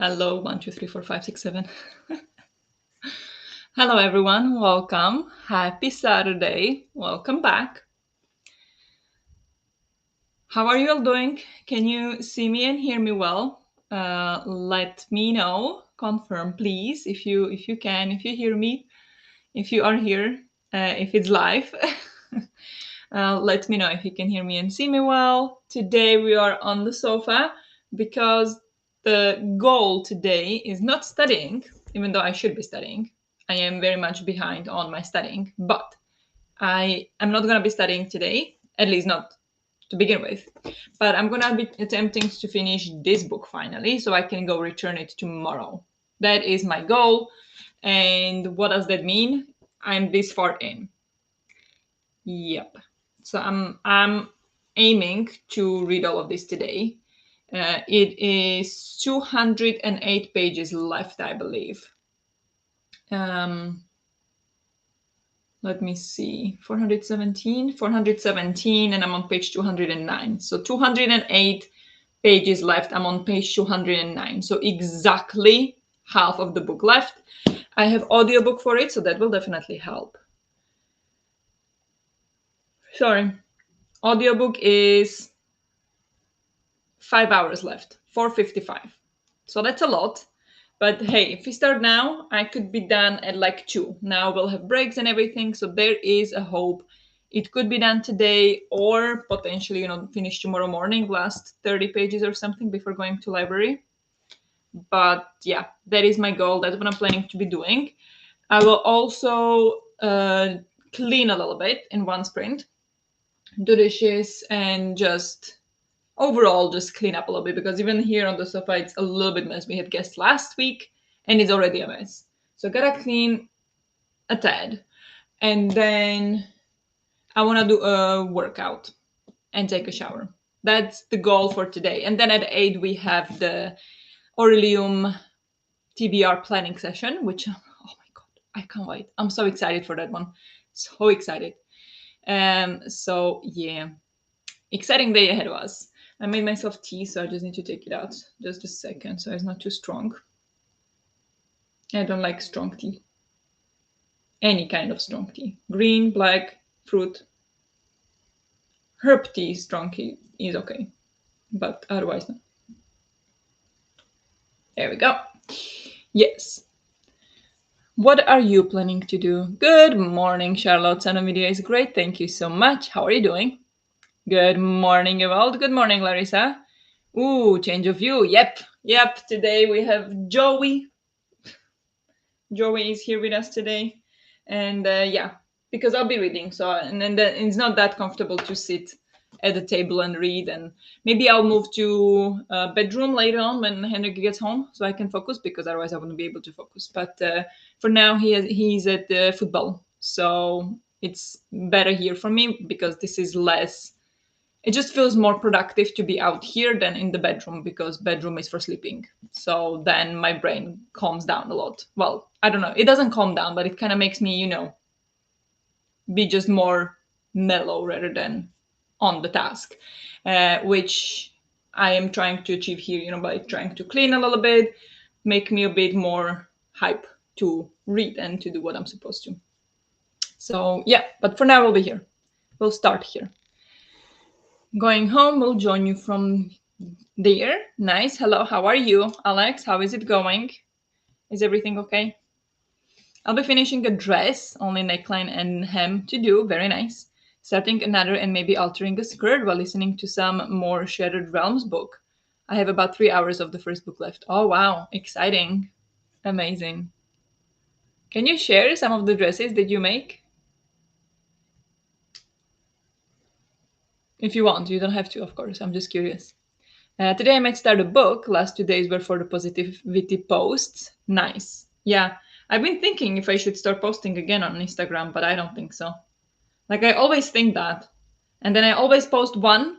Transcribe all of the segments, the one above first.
Hello, 1, 2, 3, 4, 5, 6, 7. Hello, everyone. Welcome. Happy Saturday. Welcome back. How are you all doing? Can you see me and hear me well? Let me know. Confirm, please, if you can, if you hear me, if you are here, if it's live. Let me know if you can hear me and see me well. Today we are on the sofa because the goal today is not studying, even though I should be studying. I am very much behind on my studying, but I am not going to be studying today, at least not to begin with. But I'm going to be attempting to finish this book finally so I can go return it tomorrow. That is my goal. And what does that mean? I'm this far in. Yep. So I'm aiming to read all of this today. It is 208 pages left, I believe. Let me see, 417, and I'm on page 209. So 208 pages left. I'm on page 209. So exactly half of the book left. I have audiobook for it, so that will definitely help. Sorry. Audiobook is 5 hours left, 4:55. So that's a lot. But hey, if we start now, I could be done at like 2. Now we'll have breaks and everything, so there is a hope. It could be done today or potentially, finish tomorrow morning, last 30 pages or something before going to library. But yeah, that is my goal. That's what I'm planning to be doing. I will also clean a little bit in one sprint, do dishes, and just overall just clean up a little bit, because even here on the sofa it's a little bit mess. We had guests last week and it's already a mess, so gotta clean a tad. And then I want to do a workout and take a shower. That's the goal for today. And then at 8 we have the Aurelium TBR planning session, which, oh my god, I can't wait. I'm so excited for that one. So excited. So yeah, exciting day ahead of us. I made myself tea, so I just need to take it out. Just a second, so it's not too strong. I don't like strong tea. Any kind of strong tea. Green, black, fruit. Herb tea, strong tea is okay, but otherwise no. There we go. Yes. What are you planning to do? Good morning, Charlotte. Sound video is great. Thank you so much. How are you doing? Good morning, Ewald. Good morning, Larissa. Ooh, change of view. Yep. Today we have Joey. Joey is here with us today. And yeah, because I'll be reading. So, and then it's not that comfortable to sit at the table and read. And maybe I'll move to a bedroom later on when Henrik gets home so I can focus, because otherwise I wouldn't be able to focus. But for now, he's at the football. So it's better here for me because this is less, it just feels more productive to be out here than in the bedroom, because bedroom is for sleeping. So then my brain calms down a lot. Well, I don't know, it doesn't calm down, but it kind of makes me, be just more mellow rather than on the task, which I am trying to achieve here, by trying to clean a little bit, make me a bit more hype to read and to do what I'm supposed to. So yeah, but for now we'll be here. We'll start here. Going home, we'll join you from there. Nice. Hello, how are you, Alex? How is it going? Is everything okay? I'll be finishing a dress, only neckline and hem to do. Very nice. Starting another and maybe altering a skirt while listening to some more Shattered Realms book. I have about 3 hours of the first book left. Oh, wow. Exciting. Amazing. Can you share some of the dresses that you make? If you want, you don't have to, of course. I'm just curious. Today I might start a book. Last 2 days were for the positivity posts. Nice. Yeah, I've been thinking if I should start posting again on Instagram, but I don't think so. Like, I always think that. And then I always post one,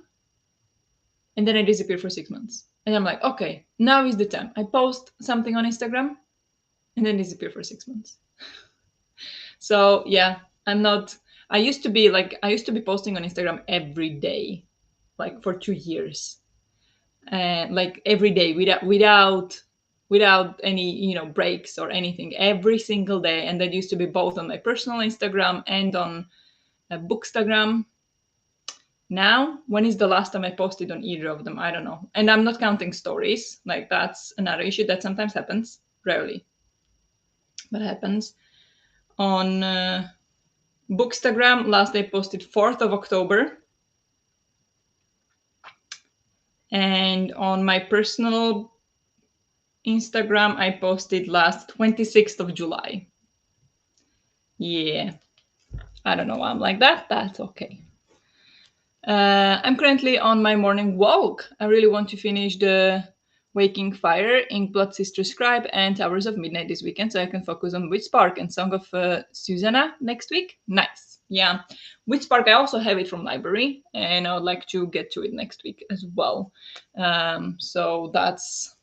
and then I disappear for 6 months. And I'm like, okay, now is the time. I post something on Instagram, and then disappear for 6 months. So yeah, I used to be posting on Instagram every day, like for 2 years. Like every day without without any, breaks or anything, every single day. And that used to be both on my personal Instagram and on Bookstagram. Now, when is the last time I posted on either of them? I don't know. And I'm not counting stories. Like, that's another issue that sometimes happens, rarely, but happens. On Bookstagram, last I posted 4th of October. And on my personal Instagram, I posted last 26th of July. Yeah, I don't know why I'm like that. That's okay. I'm currently on my morning walk. I really want to finish the Waking Fire, Inkblot Sister Scribe, and Towers of Midnight this weekend, so I can focus on Witch Spark and Song of Susanna next week. Nice. Yeah. Witch Spark, I also have it from library, and I would like to get to it next week as well. So that's...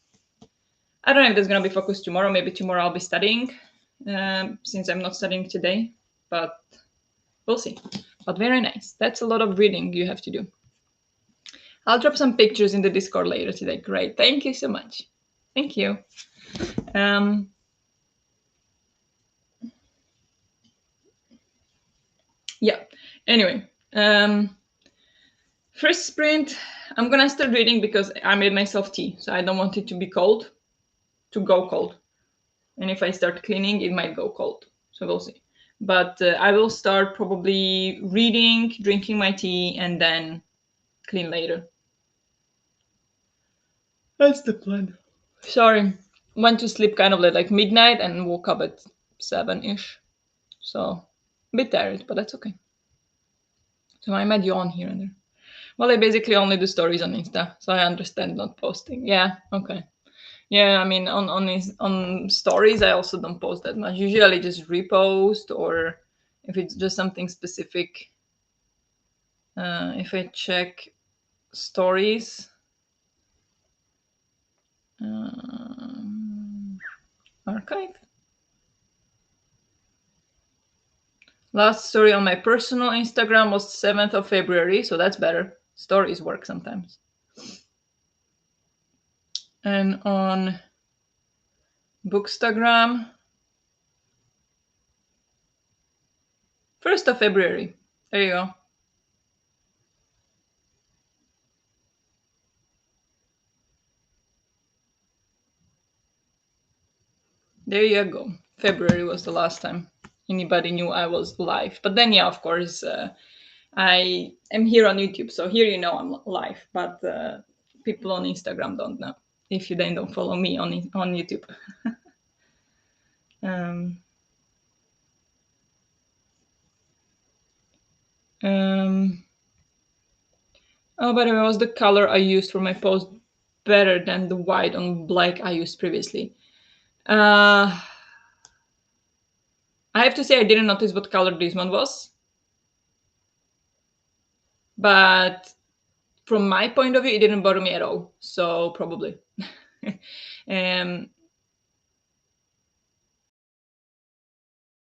I don't know if there's going to be focus tomorrow. Maybe tomorrow I'll be studying, since I'm not studying today. But we'll see. But very nice. That's a lot of reading you have to do. I'll drop some pictures in the Discord later today. Great. Thank you so much. Thank you. Yeah. Anyway, first sprint, I'm going to start reading because I made myself tea. So I don't want it to be cold, to go cold. And if I start cleaning, it might go cold. So we'll see. But I will start probably reading, drinking my tea, and then clean later. That's the plan. Sorry. Went to sleep kind of late, like midnight, and woke up at 7-ish. So a bit tired, but that's okay. So I might yawn here and there. Well, I basically only do stories on Insta, so I understand not posting. Yeah, okay. Yeah, I mean, on stories, I also don't post that much. Usually, just repost, or if it's just something specific. If I check stories, archive. Last story on my personal Instagram was 7th of February, so that's better. Stories work sometimes. And on Bookstagram, 1st of February. There you go. There you go. February was the last time anybody knew I was live. But then, yeah, of course, I am here on YouTube, so here you know I'm live. But people on Instagram don't know if you then don't follow me on YouTube. um, oh, by the way, was the color I used for my post better than the white on black I used previously? I have to say I didn't notice what color this one was. But from my point of view, it didn't bother me at all. So probably.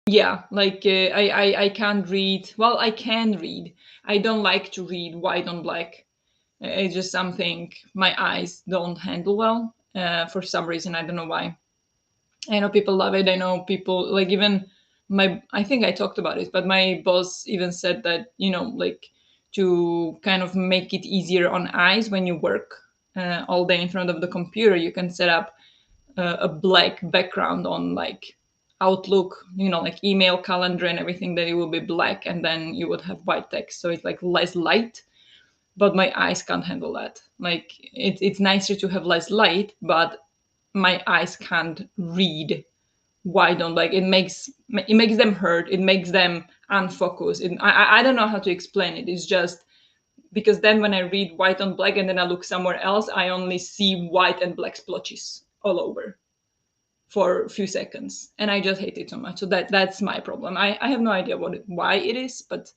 Yeah, like I can't read. Well, I can read. I don't like to read white on black. It's just something my eyes don't handle well for some reason. I don't know why. I know people love it. I know people like, even I think I talked about it, but my boss even said that, like, to kind of make it easier on eyes when you work all day in front of the computer, you can set up a black background on like Outlook, like email, calendar, and everything, that it will be black, and then you would have white text. So it's like less light, but my eyes can't handle that. Like, it's nicer to have less light, but my eyes can't read white on black. It makes them hurt. It makes them unfocused. I don't know how to explain it. It's just because then when I read white on black and then I look somewhere else, I only see white and black splotches all over for a few seconds, and I just hate it so much. So that's my problem. I have no idea why it is, but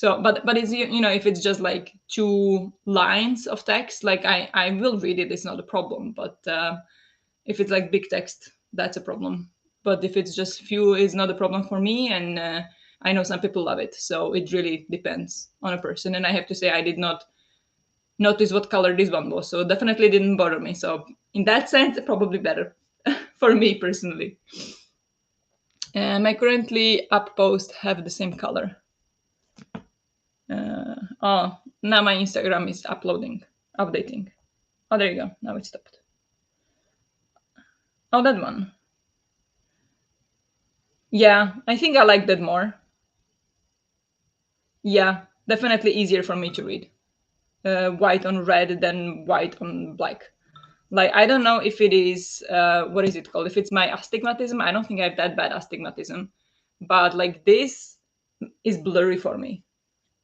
but it's, if it's just like 2 lines of text, like I will read it. It's not a problem. But if it's like big text, that's a problem. But if it's just few, it's not a problem for me. And I know some people love it, so it really depends on a person. And I have to say, I did not notice what color this one was, so definitely didn't bother me. So in that sense, probably better for me personally. My currently up post have the same color. Oh, now my Instagram is updating. Oh, there you go. Now it stopped. Oh, that one. Yeah, I think I like that more. Yeah, definitely easier for me to read. White on red than white on black. Like, I don't know if it is, what is it called? If it's my astigmatism, I don't think I have that bad astigmatism. But like this is blurry for me.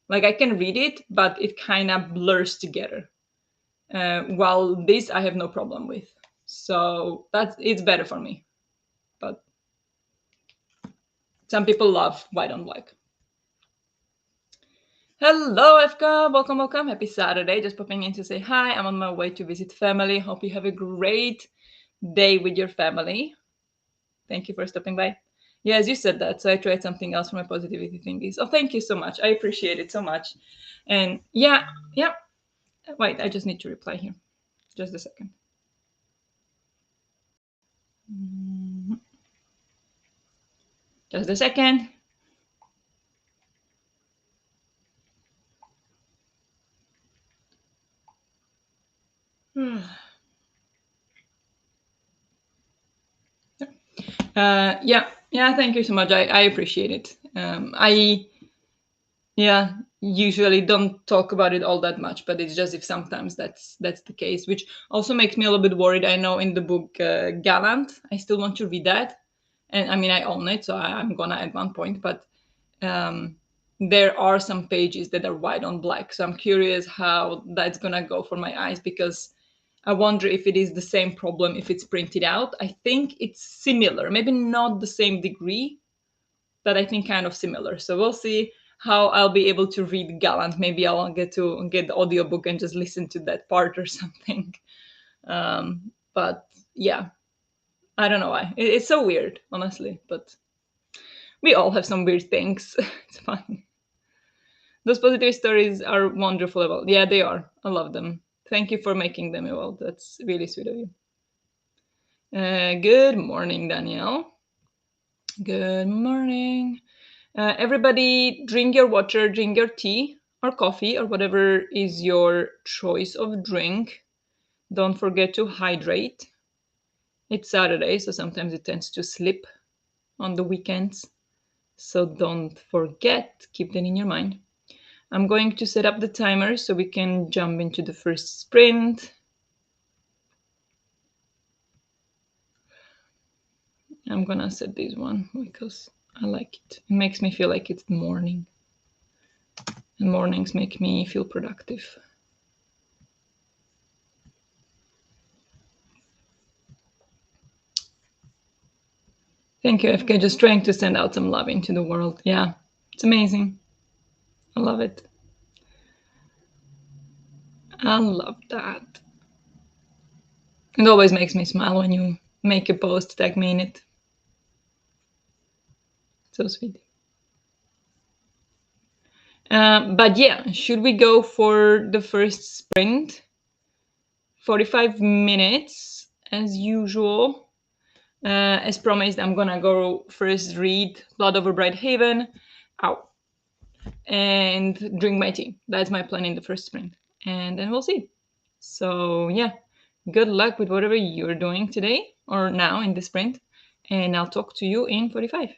Like I can read it, but it kind of blurs together. While this I have no problem with. So that's it's better for me. But some people love white on black. Hello, Efka. Welcome, welcome. Happy Saturday. Just popping in to say hi. I'm on my way to visit family. Hope you have a great day with your family. Thank you for stopping by. Yeah, as you said that, so I tried something else for my positivity thingies. Oh, thank you so much. I appreciate it so much. And yeah, yeah. Wait, I just need to reply here. Just a second. Just a second. Yeah, yeah. Thank you so much. I appreciate it. I yeah usually don't talk about it all that much, but it's just if sometimes that's the case, which also makes me a little bit worried. I know in the book Gallant, I still want to read that, and I mean I own it, so I'm gonna at one point, but um, there are some pages that are white on black, so I'm curious how that's gonna go for my eyes, because I wonder if it is the same problem if it's printed out. I think it's similar, maybe not the same degree, but I think kind of similar. So we'll see how I'll be able to read Gallant. Maybe I'll get to get the audiobook and just listen to that part or something. But yeah, I don't know why. It's so weird, honestly. But we all have some weird things. It's fine. Those positive stories are wonderful. About yeah, they are. I love them. Thank you for making them, well. That's really sweet of you. Good morning, Danielle. Good morning. Everybody, drink your water, drink your tea or coffee or whatever is your choice of drink. Don't forget to hydrate. It's Saturday, so sometimes it tends to slip on the weekends. So don't forget, keep that in your mind. I'm going to set up the timer so we can jump into the first sprint. I'm gonna set this one because I like it. It makes me feel like it's the morning. And mornings make me feel productive. Thank you, FK. Just trying to send out some love into the world. Yeah, it's amazing. I love it. I love that. It always makes me smile when you make a post, tag me in it. So sweet. But yeah, should we go for the first sprint? 45 minutes, as usual. As promised, I'm gonna go first read Blood Over Bright Haven. Ow. And drink my tea. That's my plan in the first sprint. And then we'll see. So, yeah, good luck with whatever you're doing today or now in the sprint. And I'll talk to you in 45.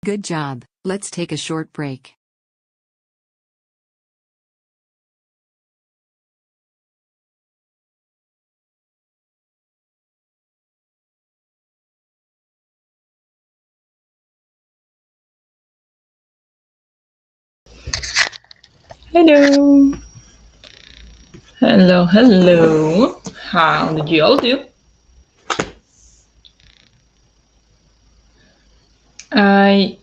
Good job. Let's take a short break. Hello. Hello, hello. How did you all do? I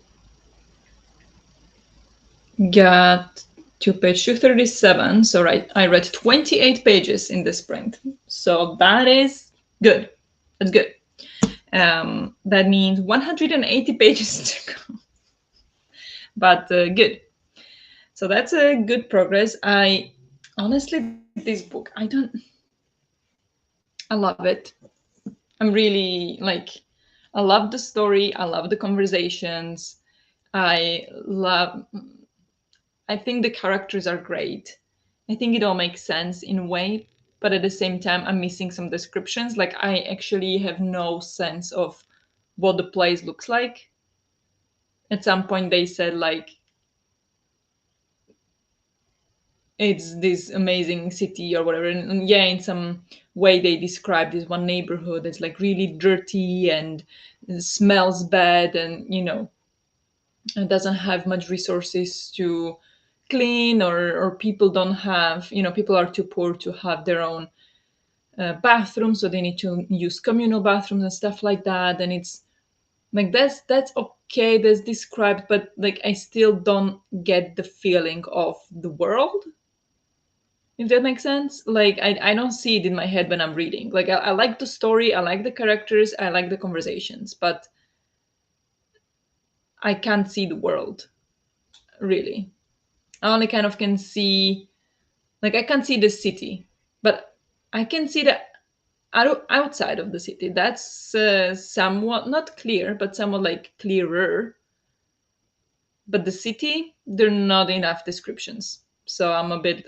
got to page 237, so I read 28 pages in the sprint. So that is good. That's good. That means 180 pages to go, but good. So that's a good progress. I honestly, this book, I love it. I'm really like, I love the story. I love the conversations. I love, I think the characters are great. I think it all makes sense in a way, but at the same time, I'm missing some descriptions. Like, I actually have no sense of what the place looks like. At some point, they said, like, it's this amazing city or whatever. And yeah, in some way, they describe this one neighborhood that's like really dirty and smells bad, and, it doesn't have much resources to clean, or people don't have, people are too poor to have their own bathroom, so they need to use communal bathrooms and stuff like that. And it's like, that's okay, that's described, but like, I still don't get the feeling of the world, if that makes sense. Like, I don't see it in my head when I'm reading. Like, I like the story, I like the characters, I like the conversations, but I can't see the world, really. I only kind of can see, like, I can't see the city, but I can see the outside of the city. That's somewhat not clear, but somewhat like clearer. But the city, there are not enough descriptions, so I'm a bit,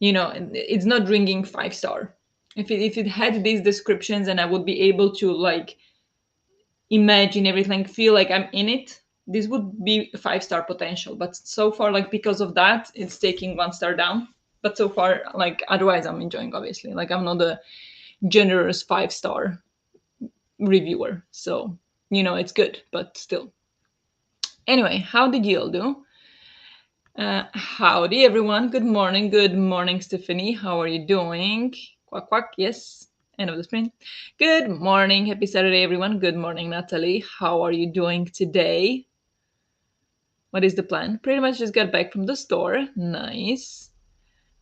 it's not ringing 5 star. If it had these descriptions and I would be able to like imagine everything, feel like I'm in it, this would be a 5 star potential. But so far, like, because of that, it's taking 1 star down. But so far, like, otherwise, I'm enjoying, obviously. Like, I'm not a generous 5 star reviewer, so it's good, but still. Anyway, how did you all do? Howdy, everyone. Good morning, Stephanie. How are you doing? Quack, quack. Yes, end of the sprint. Good morning. Happy Saturday, everyone. Good morning, Natalie. How are you doing today? What is the plan? Pretty much just got back from the store. Nice.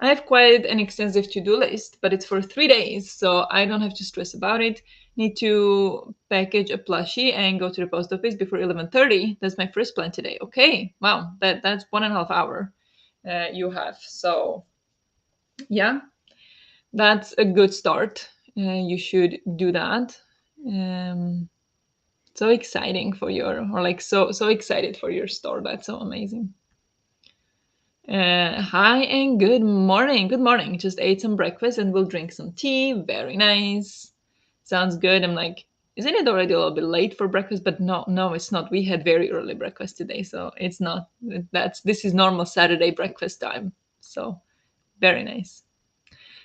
I have quite an extensive to-do list, but it's for 3 days, so I don't have to stress about it. Need to package a plushie and go to the post office before 11:30. That's my first plan today. Okay, wow, that's 1.5 hour you have. So yeah, that's a good start. You should do that. Um, so exciting for or like, so excited for your store. That's so amazing. Hi and good morning. Good morning. Just ate some breakfast and we'll drink some tea. Very nice. Sounds good. I'm like, isn't it already a little bit late for breakfast? But no, no, it's not. We had very early breakfast today, so it's not. This is normal Saturday breakfast time. So very nice.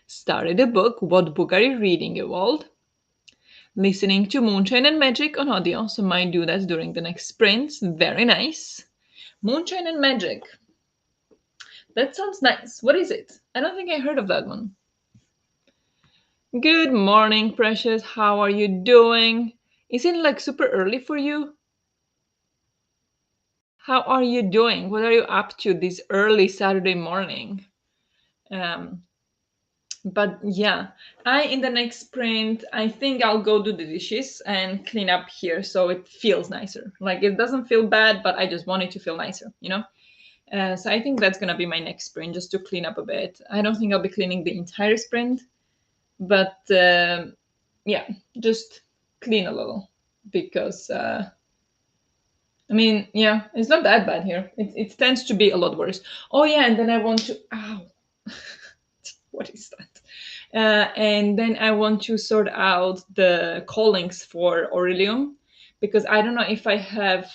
Started a book. What book are you reading, Ewald? Listening to Moonshine and Magic on audio, so might do that during the next sprints. Very nice. Moonshine and Magic. That sounds nice. What is it? I don't think I heard of that one. Good morning, Precious. How are you doing? Isn't it like super early for you? How are you doing? What are you up to this early Saturday morning? Um, but yeah, in the next sprint, I think I'll go do the dishes and clean up here so it feels nicer. Like, it doesn't feel bad, but I just want it to feel nicer. So I think that's gonna be my next sprint, just to clean up a bit. I don't think I'll be cleaning the entire sprint, but yeah, just clean a little, because I mean, yeah, it's not that bad here. It tends to be a lot worse. Oh yeah, and then I want to, ow, what is that? And then I want to sort out the callings for Aurelium, because I don't know if I have.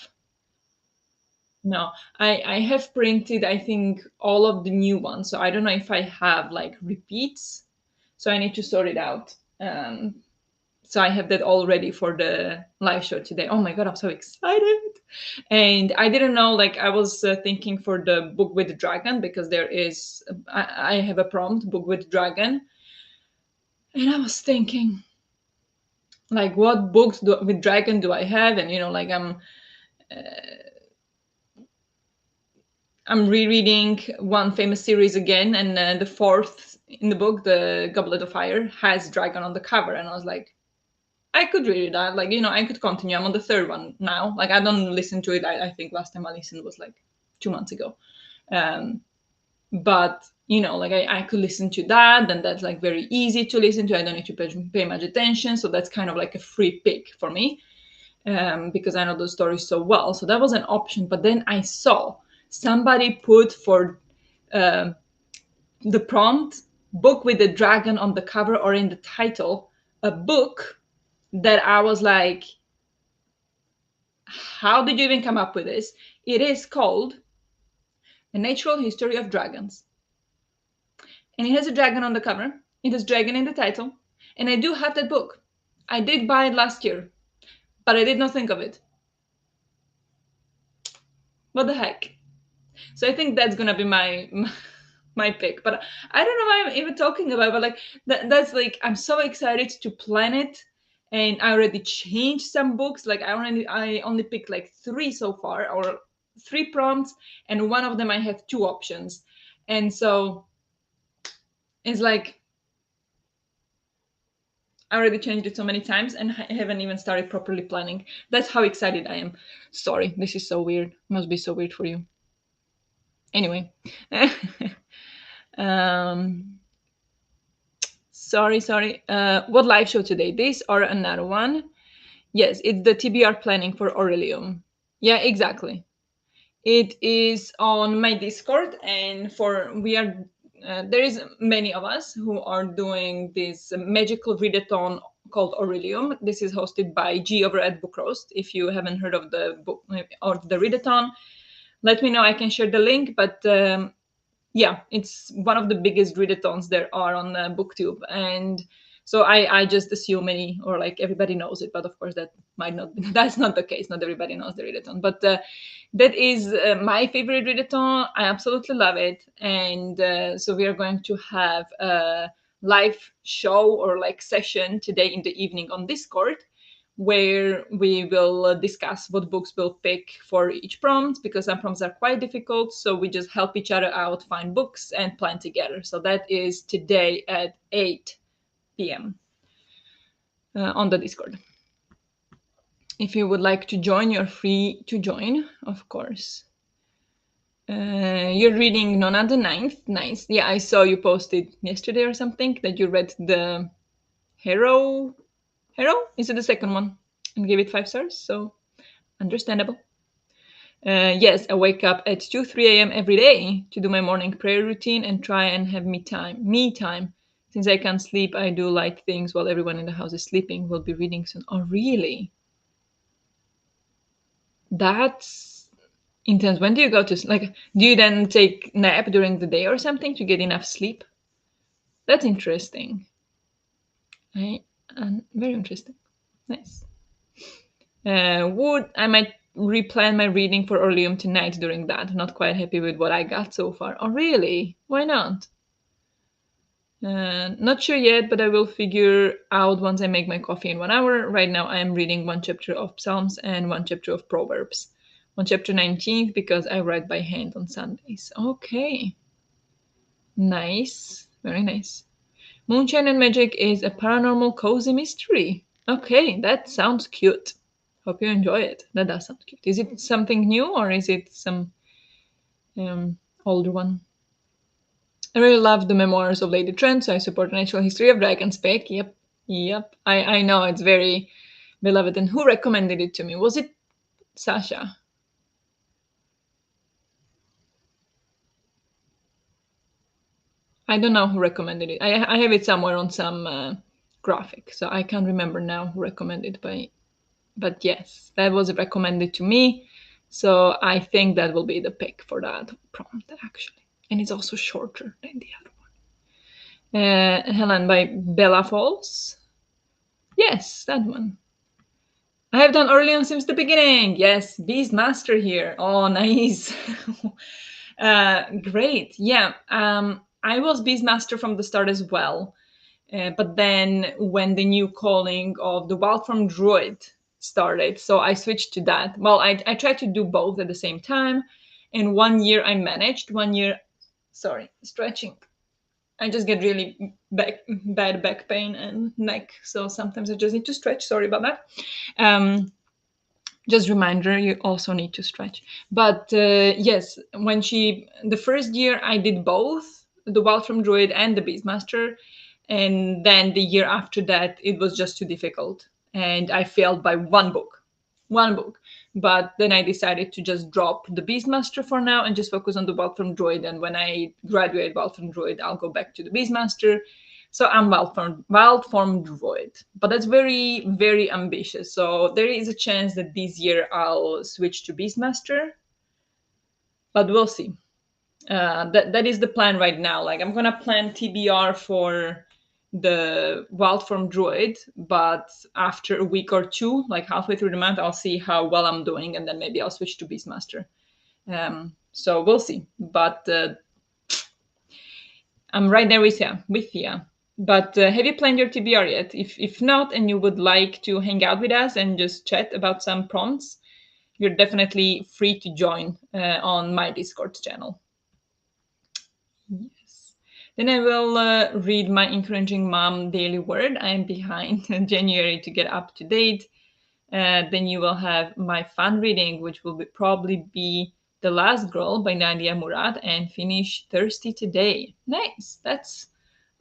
No, I have printed, I think, all of the new ones. So I don't know if I have like repeats. So I need to sort it out. So I have that all ready for the live show today. Oh my god, I'm so excited! And I didn't know, like, I was thinking for the book with the dragon, because there is, I have a prompt, book with dragon, and I was thinking, like, what books with dragon do I have? And like, I'm rereading one famous series again, and the fourth in the book, the Goblet of Fire, has dragon on the cover, and I was like, I could read that. Like, I could continue. I'm on the third one now. Like, I don't listen to it. I think last time I listened was like 2 months ago. Um, but like, I could listen to that, and that's like very easy to listen to. I don't need to pay much attention, so that's kind of like a free pick for me, because I know those stories so well. So that was an option. But then I saw somebody put for um, the prompt, book with the dragon on the cover or in the title, a book that I was like, how did you even come up with this? It is called A Natural History of Dragons. And it has a dragon on the cover. It has dragon in the title. And I do have that book. I did buy it last year, but I did not think of it. What the heck? So I think that's gonna be my pick. But I don't know why I'm even talking about it, but like that's like, I'm so excited to plan it. And I already changed some books. Like, I only picked like three so far, or three prompts, and one of them I have two options. And so it's like, I already changed it so many times, and I haven't even started properly planning. That's how excited I am. Sorry, this is so weird. Must be so weird for you. Anyway. um sorry. What live show today? This or another one? Yes, it's the TBR planning for Aurelium. Yeah, exactly. It is on my Discord, and we are there is many of us who are doing this magical readathon called Aurelium. This is hosted by G over at Book Roast. If you haven't heard of the book or the readathon, let me know. I can share the link. But yeah, it's one of the biggest readathons there are on booktube. And so I just assume many, or like everybody knows it, but of course that might not be, that's not the case. Not everybody knows the readathon. But that is my favorite readathon. I absolutely love it. And so we are going to have a live show, or like session, today in the evening on Discord, where we will discuss what books we'll pick for each prompt, because some prompts are quite difficult. So we just help each other out, find books, and plan together. So that is today at 8 p.m. On the Discord. If you would like to join, you're free to join, of course. You're reading Nona the Ninth. Nice. Yeah, I saw you posted yesterday or something that you read the Hero. Hero? Is it the second one? And gave it 5 stars. So understandable. Yes, I wake up at 2, 3 a.m. every day to do my morning prayer routine and try and have me time. Me time. Since I can't sleep, I do light things while everyone in the house is sleeping. We'll be reading soon. Oh, really? That's intense. When do you go to like? Do you then take nap during the day or something to get enough sleep? That's interesting. Very interesting. Nice. Would I might replan my reading for Orleum tonight during that. Not quite happy with what I got so far. Oh, really? Why not? Not sure yet, but I will figure out once I make my coffee in 1 hour. Right now, I am reading one chapter of Psalms and one chapter of Proverbs. On chapter 19th, because I write by hand on Sundays. Okay. Nice. Very nice. Moonshine and Magic is a paranormal cozy mystery. Okay, that sounds cute. Hope you enjoy it. That does sound cute. Is it something new, or is it some older one? I really love the memoirs of Lady Trent, so I support the Natural History of Dragons pick. Yep. I know it's very beloved. And who recommended it to me? Was it Sasha? I don't know who recommended it. I have it somewhere on some graphic, so I can't remember now who recommended it. But yes, that was recommended to me. So I think that will be the pick for that prompt, actually. And it's also shorter than the other one. Helen by Bella Falls. Yes, that one. I have done early on since the beginning. Yes, Beast Master here. Oh, nice. Great. Yeah. I was Beastmaster from the start as well. But then when the new calling of the Wild from Druid started, so I switched to that. Well, I tried to do both at the same time. And 1 year I managed. 1 year, sorry, stretching. I just get really bad back pain and neck. So sometimes I just need to stretch. Sorry about that. Just reminder, you also need to stretch. But yes, the first year I did both the Wild from Druid and the Beastmaster, and then the year after that it was just too difficult and I failed by one book. But then I decided to just drop the Beastmaster for now and just focus on the Wild from Druid, and when I graduate Wild from Druid I'll go back to the Beastmaster. So I'm wild form druid, but that's very, very ambitious. So there is a chance that this year I'll switch to Beastmaster, but we'll see. That is the plan right now. Like I'm gonna plan TBR for the wild form druid, but after a week or two, like halfway through the month, I'll see how well I'm doing, and then maybe I'll switch to Beastmaster. So we'll see. But I'm right there with you. But have you planned your TBR yet? If not, and you would like to hang out with us and just chat about some prompts, you're definitely free to join on my Discord channel. Yes. Then I will read my encouraging mom daily word. I'm behind January to get up to date. Then you will have my fun reading, which will probably be The Last Girl by Nadia Murad, and finish Thirsty Today. Nice. That's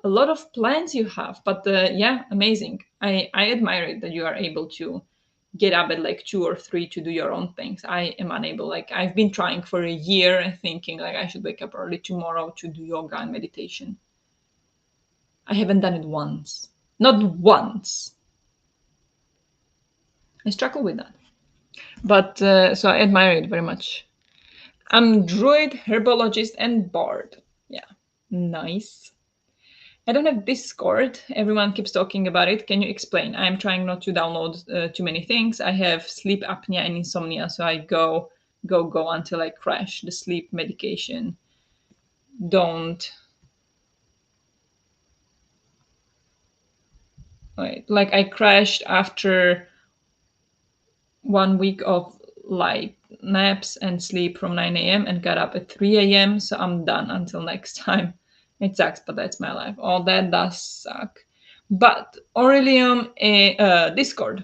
a lot of plans you have, but yeah, amazing. I admire it that you are able to get up at like 2 or 3 to do your own things. I am unable. Like I've been trying for a year and thinking like I should wake up early tomorrow to do yoga and meditation. I haven't done it once. Not once. I struggle with that. But so I admire it very much. I'm druid, herbologist, and bard. Yeah, nice. I don't have Discord. Everyone keeps talking about it. Can you explain? I'm trying not to download too many things. I have sleep apnea and insomnia, so I go until I crash. The sleep medication don't. Wait, like I crashed after 1 week of light naps and sleep from 9 a.m. and got up at 3 a.m. So I'm done until next time. It sucks, but that's my life. All that does suck. But Aurelium, Discord.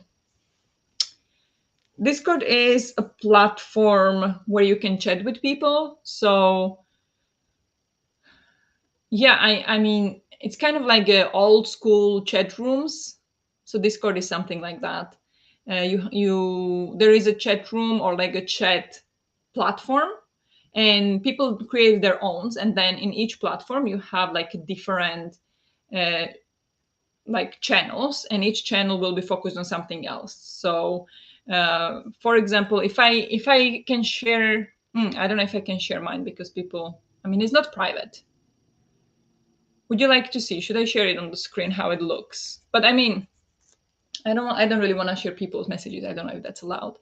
Discord is a platform where you can chat with people. So yeah, I mean it's kind of like old school chat rooms. So Discord is something like that. You there is a chat room or like a chat platform, and people create their own, and then in each platform you have like a different uh, like channels, and each channel will be focused on something else. So for example, if I can share, I don't know if I can share mine because people, I mean, it's not private. Would you like to see, should I share it on the screen how it looks? But I mean, I don't really want to share people's messages. I don't know if that's allowed.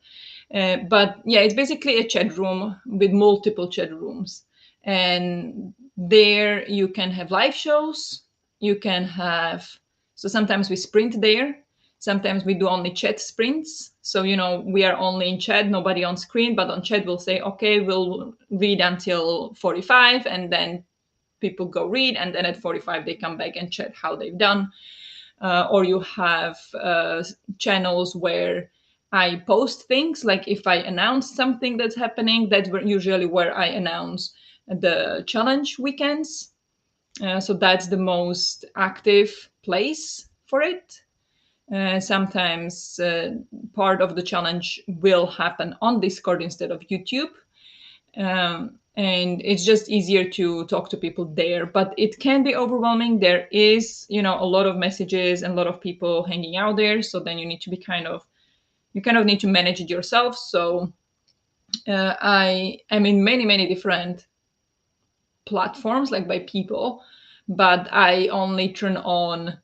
But yeah, it's basically a chat room with multiple chat rooms, and there you can have live shows. You can have, so sometimes we sprint there. Sometimes we do only chat sprints. So we are only in chat, nobody on screen. But on chat we'll say, okay, we'll read until 45, and then people go read, and then at 45 they come back and chat how they've done. Or you have channels where I post things, like if I announce something that's happening, that's usually where I announce the challenge weekends. So that's the most active place for it. Sometimes part of the challenge will happen on Discord instead of YouTube. And it's just easier to talk to people there, but it can be overwhelming. There is a lot of messages and a lot of people hanging out there, so then you need to be you kind of need to manage it yourself. So I am in many different platforms, like by people, but I only turn on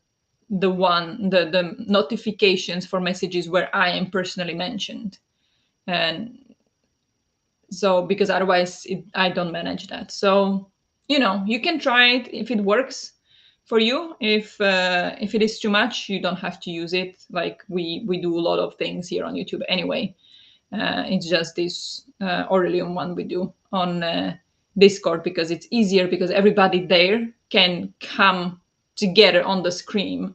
the notifications for messages where I am personally mentioned. And so because otherwise I don't manage that. So you can try it if it works for you. If it is too much, you don't have to use it. Like we do a lot of things here on YouTube anyway. It's just this Aurelium one we do on Discord because it's easier, because everybody there can come together on the screen,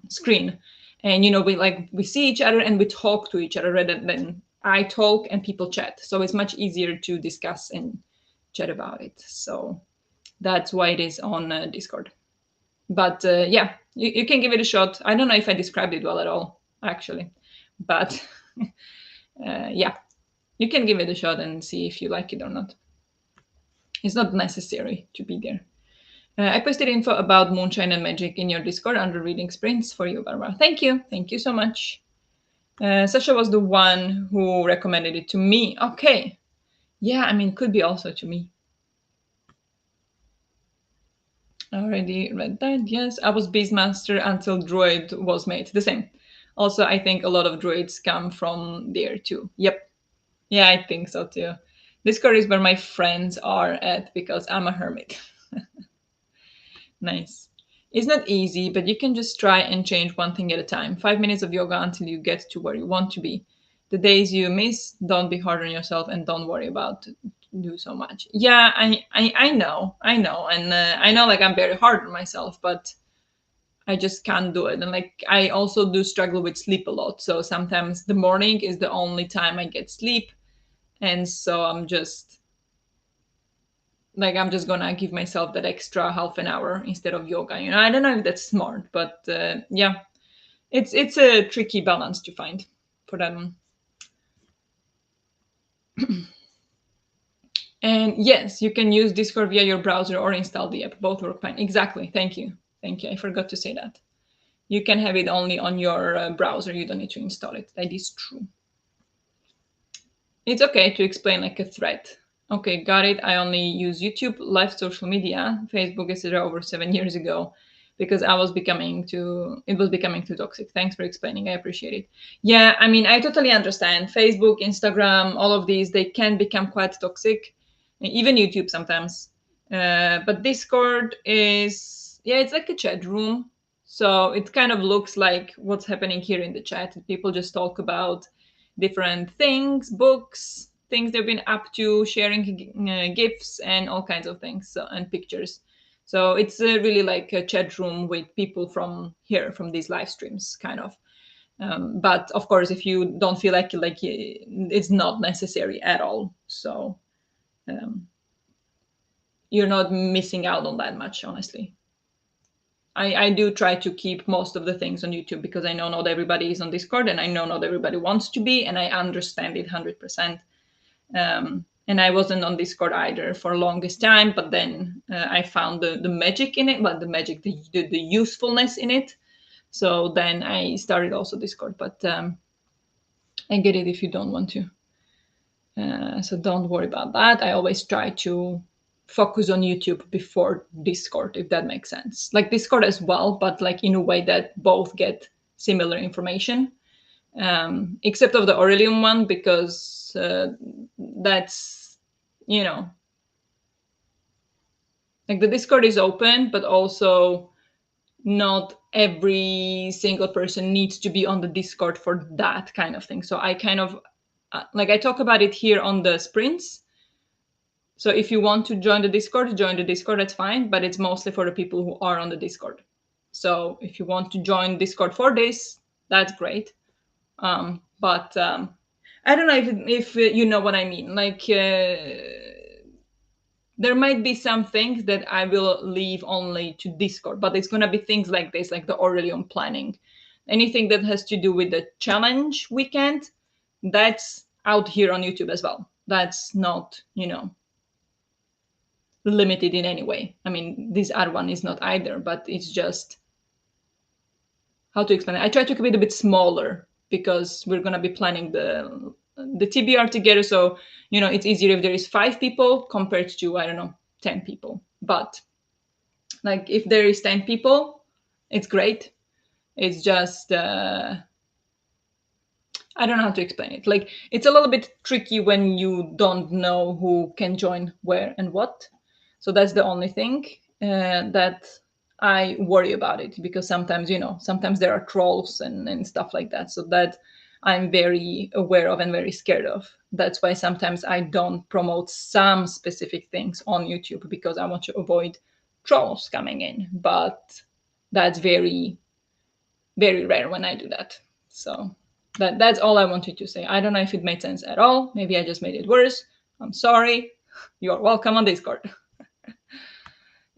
and we see each other and we talk to each other rather than I talk and people chat. So it's much easier to discuss and chat about it. So that's why it is on Discord. But yeah, you can give it a shot. I don't know if I described it well at all, actually, but yeah, you can give it a shot and see if you like it or not. It's not necessary to be there. I posted info about moonshine and magic in your Discord under reading sprints for you, Barbara. Thank you. Thank you so much. Sasha was the one who recommended it to me. Okay. Yeah, I mean, could be also to me. Already read that. Yes, I was Beastmaster until Droid was made. The same. Also, I think a lot of droids come from there too. Yep. Yeah, I think so too. Discord is where my friends are at because I'm a hermit. Nice. It's not easy, but you can just try and change one thing at a time. 5 minutes of yoga until you get to where you want to be. The days you miss, don't be hard on yourself and don't worry about do so much. Yeah, I know, and I know like I'm very hard on myself, but I just can't do it. And like I also do struggle with sleep a lot. So sometimes the morning is the only time I get sleep, and so I'm just gonna give myself that extra half an hour instead of yoga. I don't know if that's smart, but yeah, it's a tricky balance to find for that one. And yes, you can use Discord via your browser or install the app. Both work fine. Exactly. Thank you. I forgot to say that. You can have it only on your browser. You don't need to install it. That is true. It's okay to explain like a thread. Okay, got it. I only use YouTube, live social media, Facebook, etc. over 7 years ago because it was becoming too toxic. Thanks for explaining. I appreciate it. Yeah, I mean, I totally understand. Facebook, Instagram, all of these, they can become quite toxic. Even YouTube sometimes. But Discord is, yeah, it's like a chat room. So it kind of looks like what's happening here in the chat. People just talk about different things, books, things they've been up to, sharing gifs and all kinds of things, and pictures. So it's really like a chat room with people from here, from these live streams, kind of. But of course, if you don't feel like it's not necessary at all, so um, you're not missing out on that much, honestly. I do try to keep most of the things on YouTube because I know not everybody is on Discord, and I know not everybody wants to be, and I understand it 100%. And I wasn't on Discord either for longest time, but then I found the magic in it, well, the magic, the usefulness in it. So then I started also Discord, but I get it if you don't want to. So don't worry about that. I always try to focus on YouTube before Discord, if that makes sense. Like Discord as well, but like in a way that both get similar information. Except of the Aurelium one, because that's, you know, like the Discord is open, but also not every single person needs to be on the Discord for that kind of thing. So I kind of like I talk about it here on the sprints. So if you want to join the Discord, that's fine, but it's mostly for the people who are on the Discord. So if you want to join Discord for this, that's great. But I don't know if you know what I mean. Like there might be some things that I will leave only to Discord, but it's gonna be things like this, like the Aurelium planning. Anything that has to do with the challenge weekend, that's out here on YouTube as well. That's not, limited in any way. I mean, this other one is not either, but it's just how to explain it. I try to keep it a bit smaller because we're gonna be planning the the TBR together. So, it's easier if there is 5 people compared to, I don't know, 10 people. But like if there is 10 people, it's great. It's just, I don't know how to explain it. Like, it's a little bit tricky when you don't know who can join where and what. So that's the only thing that I worry about it, because sometimes, sometimes there are trolls and stuff like that. So that I'm very aware of and very scared of. That's why sometimes I don't promote some specific things on YouTube, because I want to avoid trolls coming in. But that's very, very rare when I do that. So that's all I wanted to say. I don't know if it made sense at all. Maybe I just made it worse. I'm sorry. You're welcome on Discord.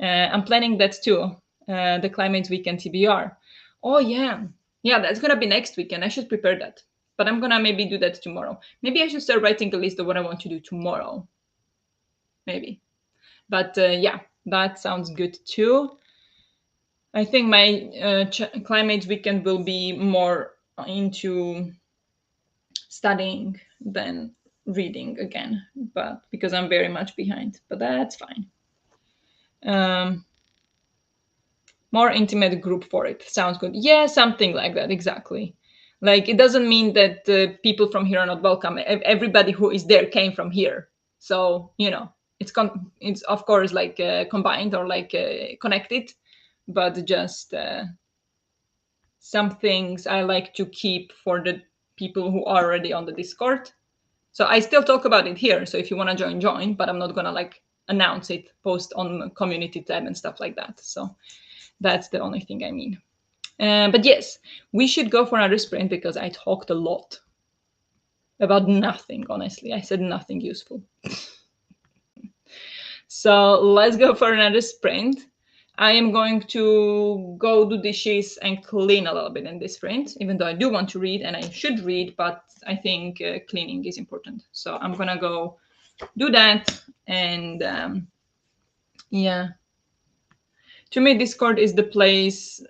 I'm planning that too. The Climate Weekend TBR. Oh yeah, yeah, that's gonna be next weekend. I should prepare that, but I'm gonna maybe do that tomorrow. Maybe I should start writing a list of what I want to do tomorrow. Maybe, but yeah, that sounds good too. I think my Climate Weekend will be more into studying than reading again, but because I'm very much behind, but that's fine. Um, More intimate group for it sounds good. Yeah, something like that, exactly. Like, it doesn't mean that people from here are not welcome. Everybody who is there came from here, so it's of course like combined or like connected, but just some things I like to keep for the people who are already on the Discord. So I still talk about it here. So if you want to join, but I'm not gonna like announce it, post on community tab and stuff like that. So that's the only thing I mean. But yes, we should go for another sprint, because I talked a lot about nothing. Honestly, I said nothing useful. So let's go for another sprint. I am going to go do dishes and clean a little bit in this sprint, even though I do want to read and I should read, but I think cleaning is important. So I'm gonna go do that. And yeah, to me, Discord is the place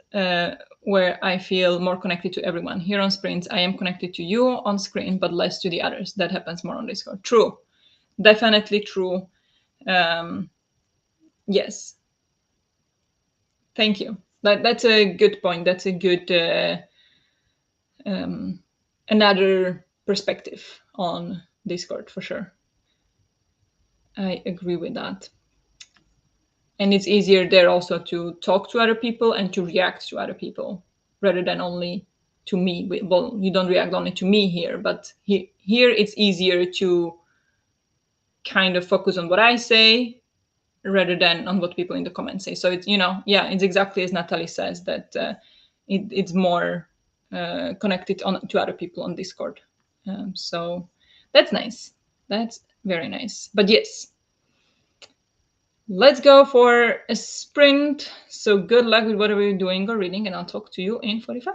where I feel more connected to everyone. Here on sprints, I am connected to you on screen, but less to the others. That happens more on Discord. True, definitely true. Um, yes, thank you. That's a good point. That's a good another perspective on Discord for sure. I agree with that. And it's easier there also to talk to other people and to react to other people rather than only to me. Well, you don't react only to me here, but here it's easier to kind of focus on what I say rather than on what people in the comments say. So it's, yeah, it's exactly as Natalie says, that it's more connected to other people on Discord. So that's nice. That's very nice. But yes, let's go for a sprint. So good luck with whatever you're doing or reading, and I'll talk to you in 45.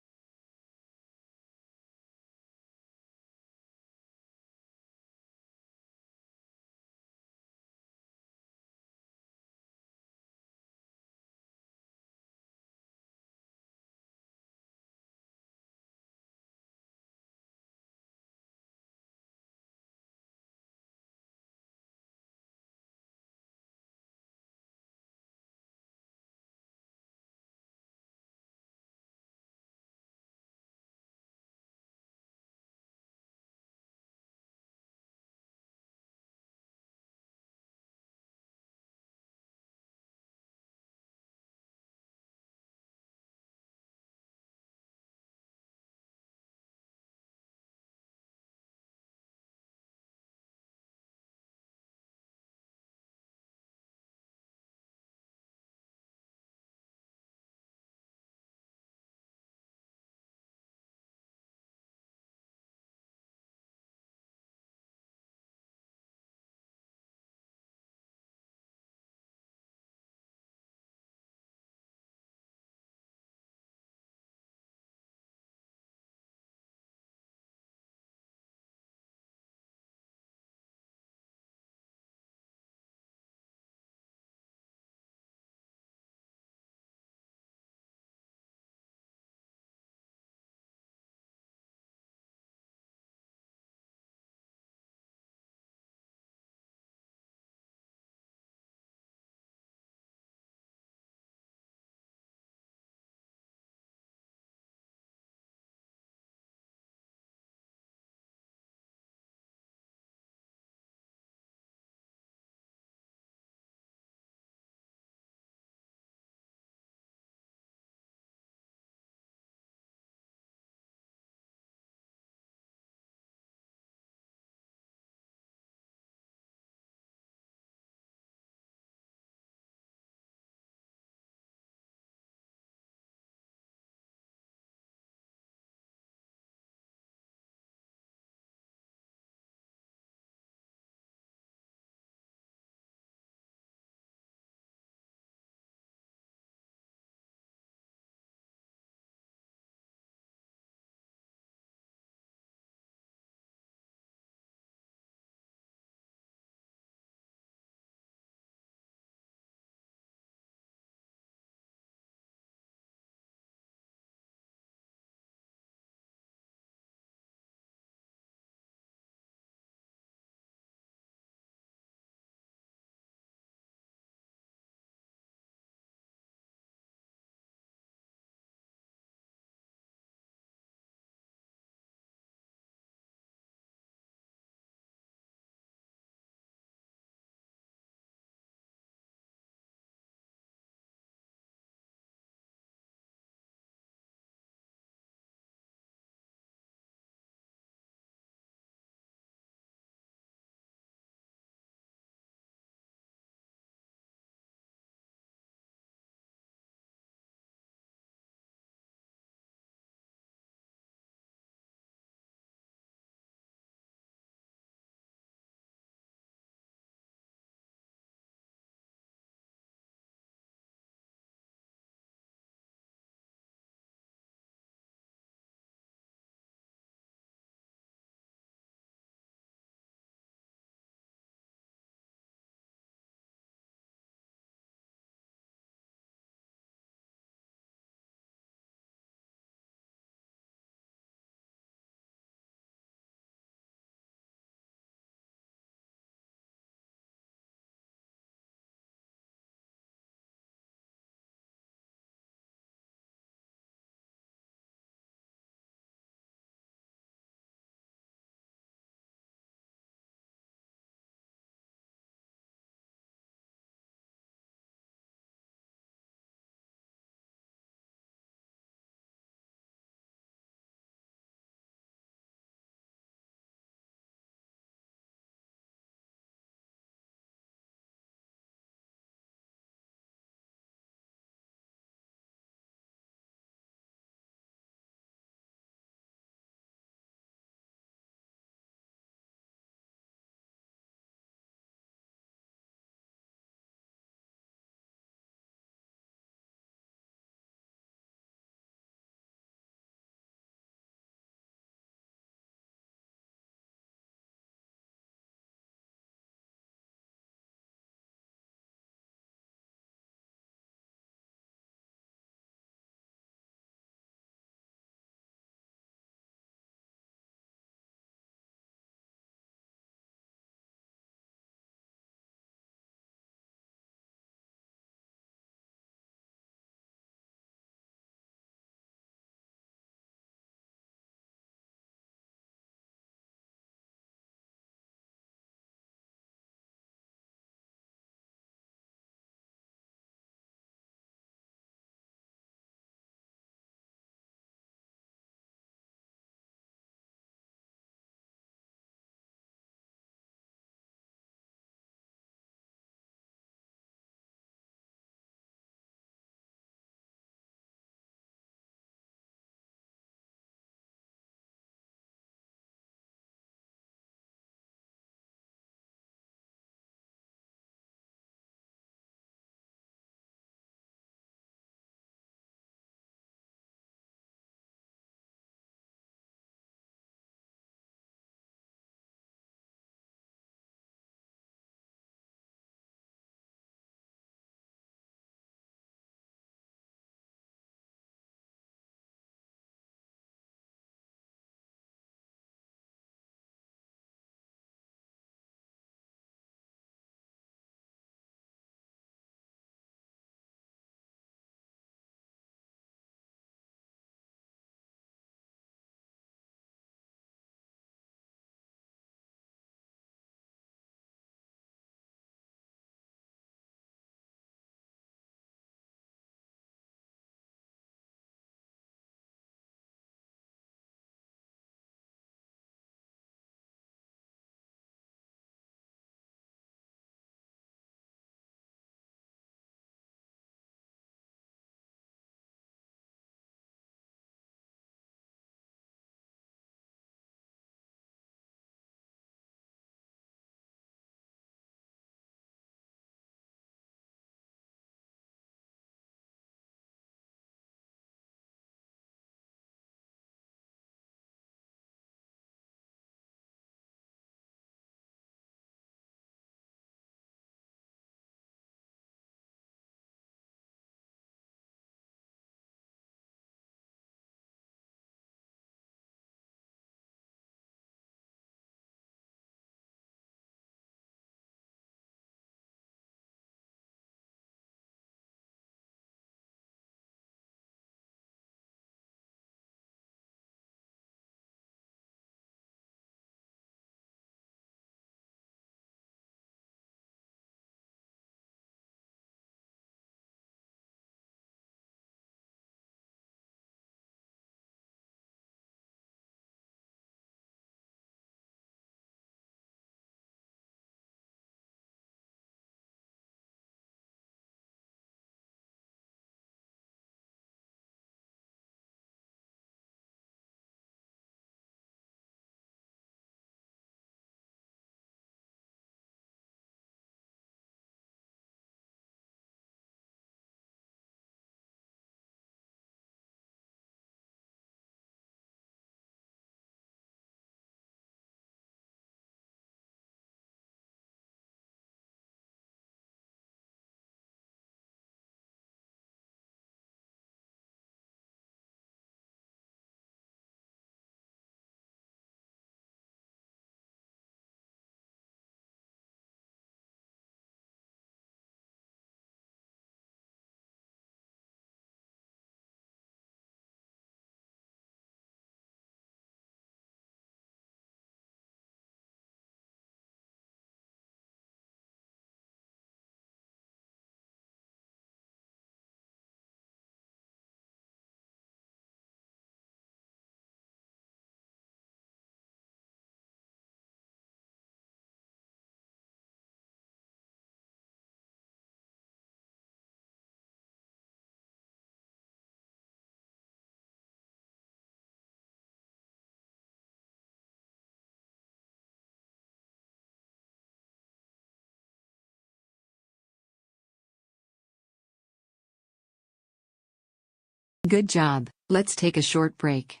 Good job. Let's take a short break.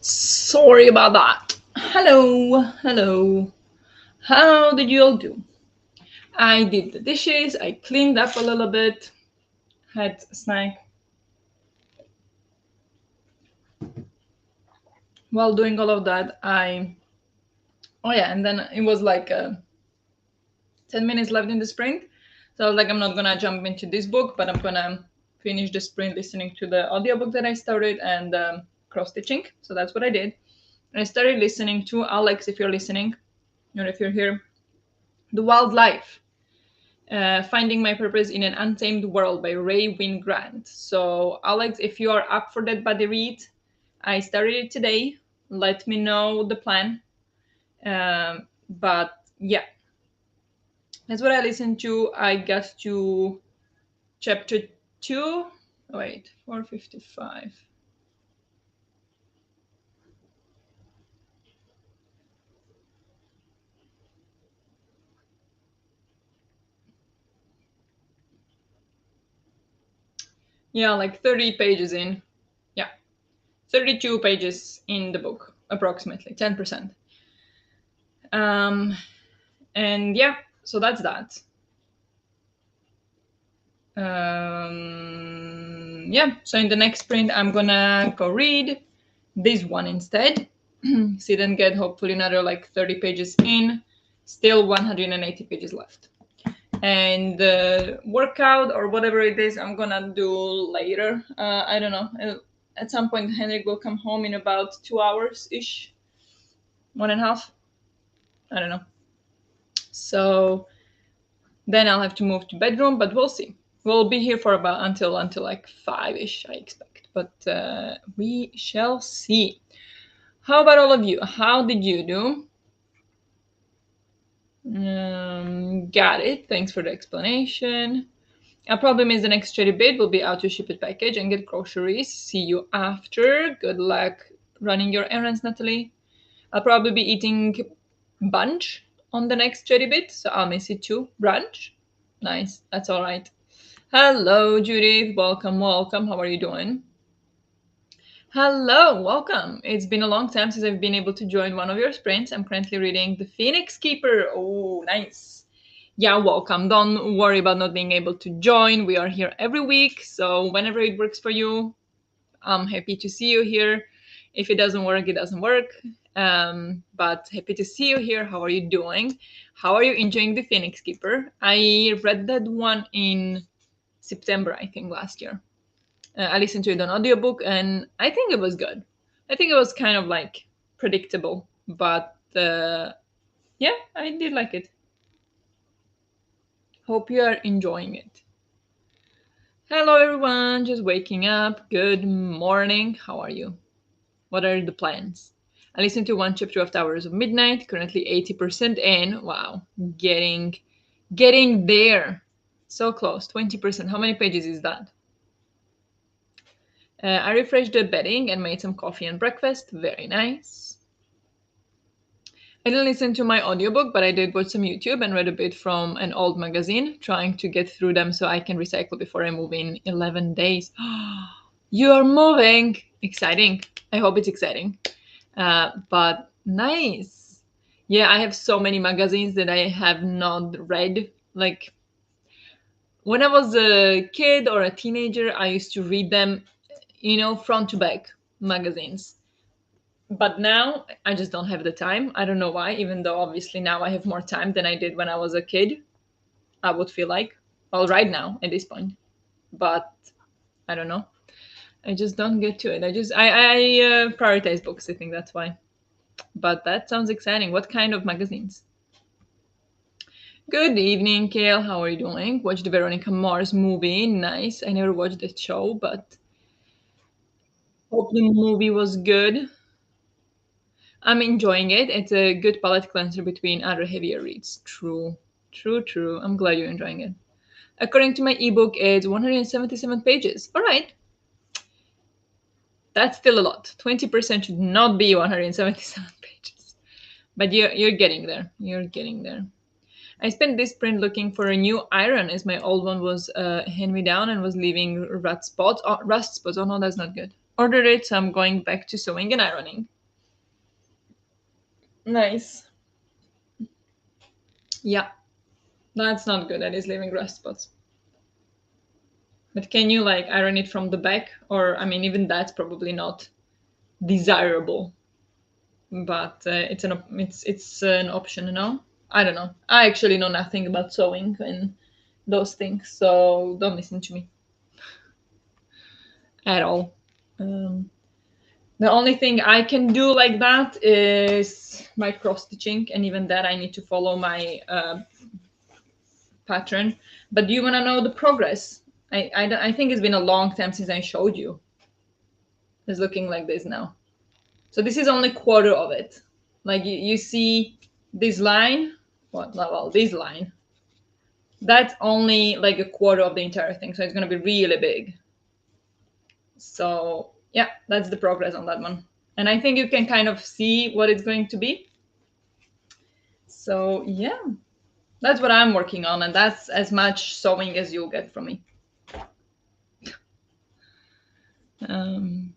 Sorry about that. Hello, hello. How did you all do? I did the dishes, I cleaned up a little bit, had a snack. While doing all of that, oh yeah, and then it was like 10 minutes left in the sprint. So I was like, I'm not gonna jump into this book, but I'm gonna finish the sprint listening to the audiobook that I started and cross stitching. So that's what I did. And I started listening to Alex, if you're listening, or if you're here, The Wildlife. Finding My Purpose in an Untamed World by Ray Wynn Grant. So, Alex, if you are up for that buddy read, I started it today. Let me know the plan. But yeah, that's what I listened to. I got to chapter 2. Wait, 455. Yeah, like 30 pages in. Yeah, 32 pages in the book, approximately 10%. Um, and yeah, so that's that. Yeah, so in the next sprint, I'm gonna go read this one instead. Sit and get hopefully another like 30 pages in. Still 180 pages left. And the workout or whatever it is, I'm gonna do later. I don't know. At some point, Henrik will come home in about 2 hours ish, 1.5. I don't know. So then I'll have to move to bedroom, but we'll see. We'll be here for about until like 5ish, I expect. But we shall see. How about all of you? How did you do? Got it. Thanks for the explanation. I'll probably miss the next cherry bit. We'll be out to ship it package and get groceries. See you after. Good luck running your errands, Natalie. I'll probably be eating bunch on the next cherry bit, so I'll miss it too. Brunch? Nice. That's all right. Hello, Judith. Welcome, welcome. How are you doing? Hello, welcome. It's been a long time since I've been able to join one of your sprints. I'm currently reading The Phoenix Keeper. Oh, nice. Yeah, welcome. Don't worry about not being able to join. We are here every week, so whenever it works for you, I'm happy to see you here. If it doesn't work, it doesn't work. But happy to see you here. How are you doing? How are you enjoying The Phoenix Keeper? I read that one in September, I think, last year. I listened to it on audiobook and I think it was good. I think it was kind of like predictable, but yeah, I did like it. Hope you are enjoying it. Hello, everyone. Just waking up. Good morning. How are you? What are the plans? I listened to one chapter of Towers of Midnight. Currently 80% in. Wow, getting there. So close. 20%. How many pages is that? I refreshed the bedding and made some coffee and breakfast. Very nice. I didn't listen to my audiobook, but I did watch some YouTube and read a bit from an old magazine, trying to get through them so I can recycle before I move in 11 days. You are moving! Exciting. I hope it's exciting. But nice. Yeah, I have so many magazines that I have not read. Like, when I was a kid or a teenager, I used to read them, front to back magazines. But now I just don't have the time. I don't know why, even though obviously now I have more time than I did when I was a kid. I would feel like, well, right now at this point. But I don't know. I just don't get to it. I prioritize books. I think that's why. But that sounds exciting. What kind of magazines? Good evening, Kale. How are you doing? Watched the Veronica Mars movie. Nice. I never watched that show, but Hope the movie was good. I'm enjoying it. It's a good palate cleanser between other heavier reads. True. True, true. I'm glad you're enjoying it. According to my ebook, it's 177 pages. All right. That's still a lot. 20% should not be 177 pages. But you're getting there. You're getting there. I spent this sprint looking for a new iron as my old one was hand me down and was leaving rust spots. Oh no, that's not good. Ordered it, so I'm going back to sewing and ironing. Nice. Yeah, that's not good. That is leaving rust spots. But can you like iron it from the back? Or I mean, even that's probably not desirable. But it's an option, no? I don't know. I actually know nothing about sewing and those things, so don't listen to me at all. Um, the only thing I can do like that is my cross stitching, and even that I need to follow my pattern. But do you want to know the progress? I think it's been a long time since I showed you. It's looking like this now. So this is only quarter of it. Like you see this line, what? Well, this line. That's only like a quarter of the entire thing, so it's gonna be really big. So yeah, that's the progress on that one. And I think you can kind of see what it's going to be. So yeah, that's what I'm working on, and that's as much sewing as you'll get from me. Um,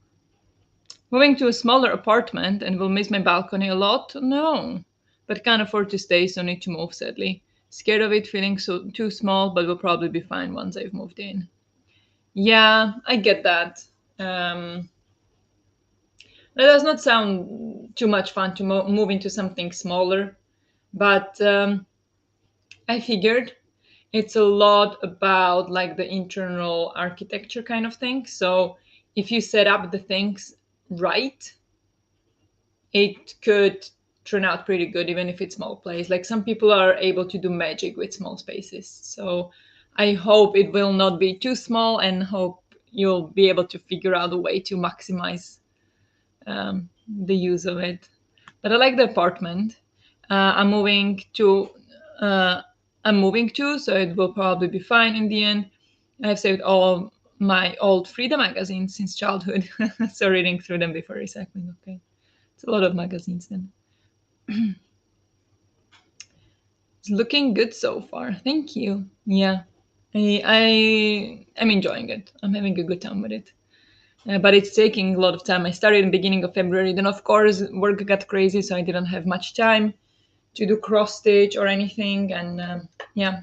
Moving to a smaller apartment and will miss my balcony a lot? No. But can't afford to stay, so need to move, sadly. Scared of it feeling so too small, but will probably be fine once I've moved in. Yeah, I get that. That does not sound too much fun to move into something smaller, but I figured it's a lot about like the internal architecture kind of thing. So if you set up the things right, it could turn out pretty good even if it's small place. Like some people are able to do magic with small spaces. So I hope it will not be too small and hope you'll be able to figure out a way to maximize the use of it. But I like the apartment. I'm moving to. Uh, I'm moving to, so it will probably be fine in the end. I've saved all my old Frida magazines since childhood, so reading through them before recycling. Okay, it's a lot of magazines then. It's looking good so far. Thank you. Yeah, I'm enjoying it. I'm having a good time with it. But it's taking a lot of time. I started in the beginning of February. Then, of course, work got crazy, so I didn't have much time to do cross stitch or anything. And yeah,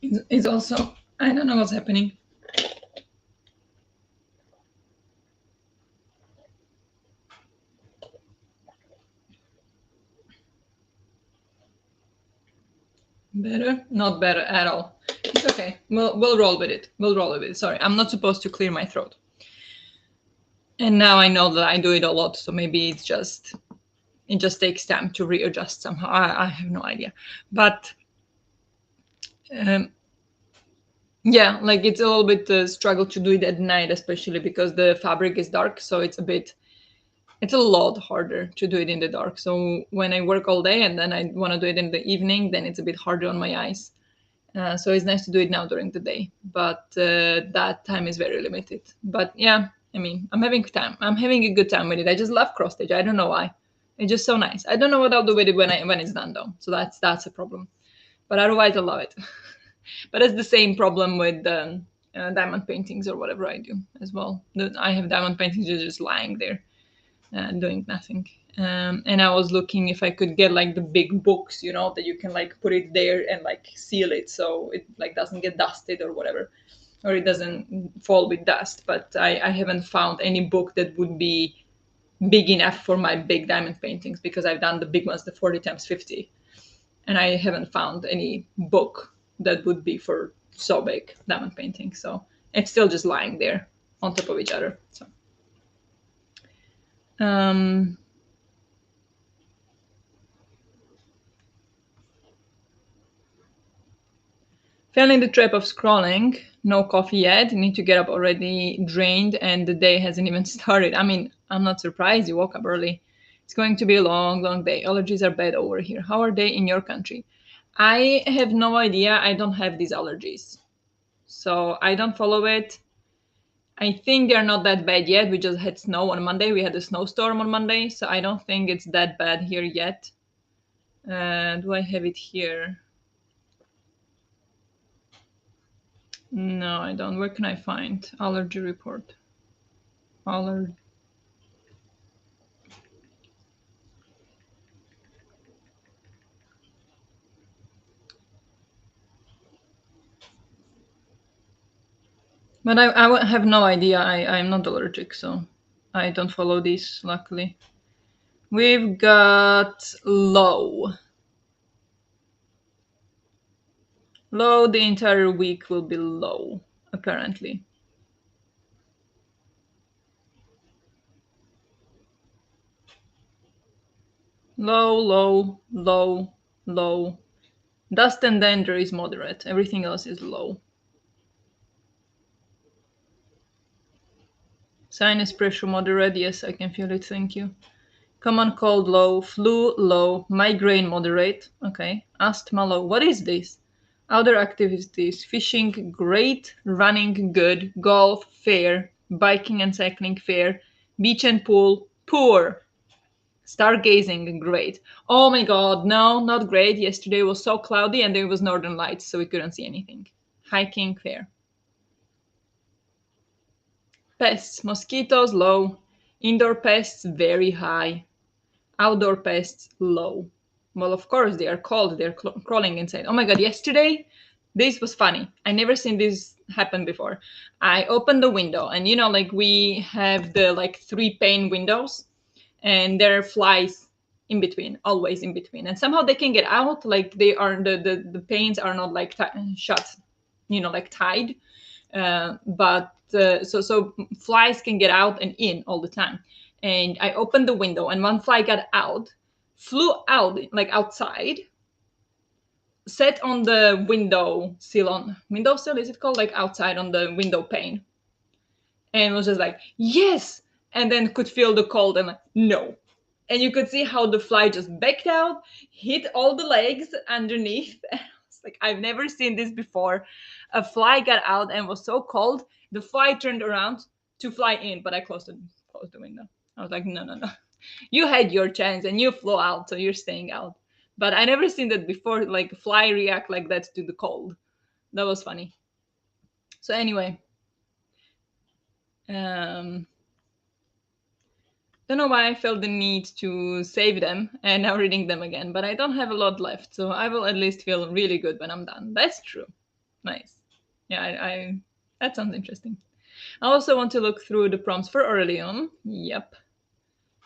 it's also, I don't know what's happening. Better? Not better at all. It's okay. We'll roll with it. We'll roll with it. Sorry, I'm not supposed to clear my throat. And now I know that I do it a lot, so maybe it just takes time to readjust somehow. I have no idea. But um, yeah, like it's a little bit struggle to do it at night, especially because the fabric is dark, so it's a lot harder to do it in the dark. So when I work all day and then I want to do it in the evening, then it's a bit harder on my eyes. So it's nice to do it now during the day, but that time is very limited. But yeah, I mean, I'm having time. I'm having a good time with it. I just love cross stitch. I don't know why. It's just so nice. I don't know what I'll do with it when it's done though. So that's a problem. But otherwise, I love it. But it's the same problem with diamond paintings or whatever I do as well. I have diamond paintings just lying there, doing nothing. And I was looking if I could get like the big books, that you can like put it there and like seal it so it like doesn't get dusted or whatever, or it doesn't fall with dust. But I haven't found any book that would be big enough for my big diamond paintings because I've done the big ones, the 40 times 50, and I haven't found any book that would be for so big diamond painting. So it's still just lying there on top of each other. So um, fell in the trap of scrolling. No coffee yet. You need to get up already drained, and the day hasn't even started. I mean, I'm not surprised you woke up early. It's going to be a long, long day. Allergies are bad over here. How are they in your country? I have no idea. I don't have these allergies. So I don't follow it. I think they're not that bad yet. We just had snow on Monday. We had a snowstorm on Monday. So I don't think it's that bad here yet. Do I have it here? No, I don't. Where can I find allergy report? Allergy. But I have no idea. I'm not allergic, so I don't follow these, luckily. We've got low. Low, the entire week will be low, apparently. Low, low, low, low. Dust and danger is moderate. Everything else is low. Sinus pressure moderate. Yes, I can feel it. Thank you. Common cold low, flu low, migraine moderate. Okay. Asthma low. What is this? Outdoor activities: fishing great, running good, golf fair, biking and cycling fair, beach and pool poor, stargazing great. Oh my god, no, not great. Yesterday was so cloudy and there was northern lights, so we couldn't see anything. Hiking fair. Pests: mosquitoes low, indoor pests very high, outdoor pests low. Well, of course, they are cold. They're crawling inside. Oh my god, yesterday, this was funny. I never seen this happen before. I opened the window, and like we have the like three pane windows, and there are flies in between, always in between. And somehow they can get out, like they are the panes are not like shut, like tied. But so flies can get out and in all the time. And I opened the window, and one fly got out, flew out like outside, sat on the windowsill, is it called, like outside on the window pane, and was just like yes, and then could feel the cold and like no. And you could see how the fly just backed out, hit all the legs underneath. It's like, I've never seen this before. A fly got out and was so cold, the fly turned around to fly in, but I closed the window. I was like, no, no, no. You had your chance and you flew out, so you're staying out. But I never seen that before, like a fly react like that to the cold. That was funny. So anyway, um, don't know why I felt the need to save them and now reading them again, but I don't have a lot left, so I will at least feel really good when I'm done. That's true. Nice. Yeah, I that sounds interesting. I also want to look through the prompts for early on. Yep,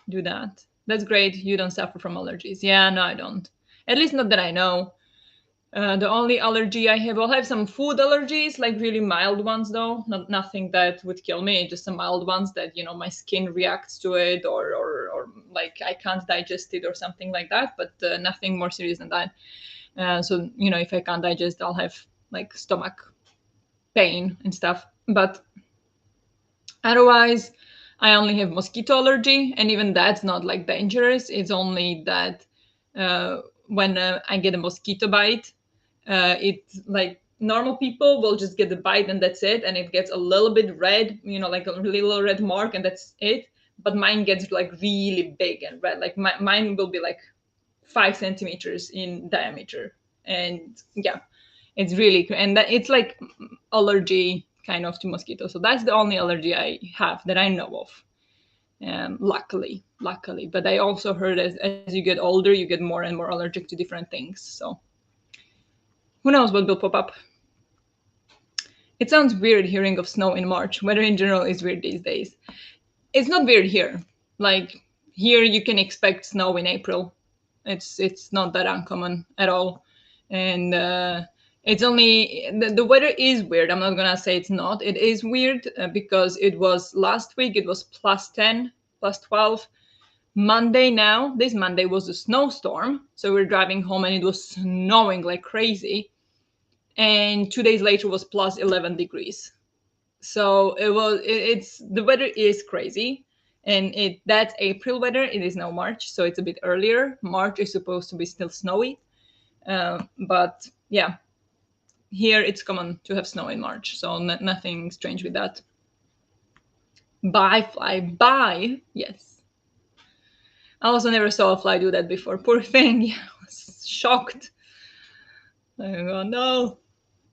do that. That's great. You don't suffer from allergies. Yeah, no, I don't. At least not that I know. The only allergy I have, I'll have some food allergies, like really mild ones, though. Not nothing that would kill me. Just some mild ones that my skin reacts to it, or like I can't digest it or something like that. But nothing more serious than that. So if I can't digest, I'll have like stomach pain and stuff. But otherwise, I only have mosquito allergy, and even that's not like dangerous. It's only that when I get a mosquito bite, it like normal people will just get the bite and that's it, and it gets a little bit red, like a little red mark, and that's it. But mine gets like really big and red. Like mine will be like 5 centimeters in diameter, and yeah, it's really and that it's like allergy kind of to mosquitoes. So that's the only allergy I have that I know of. Luckily, but I also heard as you get older, you get more and more allergic to different things. So who knows what will pop up. It sounds weird hearing of snow in March. Weather in general is weird these days. It's not weird here. Like here, you can expect snow in April. It's not that uncommon at all, and it's only the weather is weird. I'm not gonna say it's not. It is weird because it was last week. It was +10, +12. Monday now. This Monday was a snowstorm, so we're driving home and it was snowing like crazy. and 2 days later was plus 11 degrees. So it's the weather is crazy, and that's April weather. It is now March, so it's a bit earlier. March is supposed to be still snowy, but yeah, here it's common to have snow in March, so nothing strange with that. Bye fly, bye. Yes, I also never saw a fly do that before. Poor thing. Yeah, I was shocked. I go, no,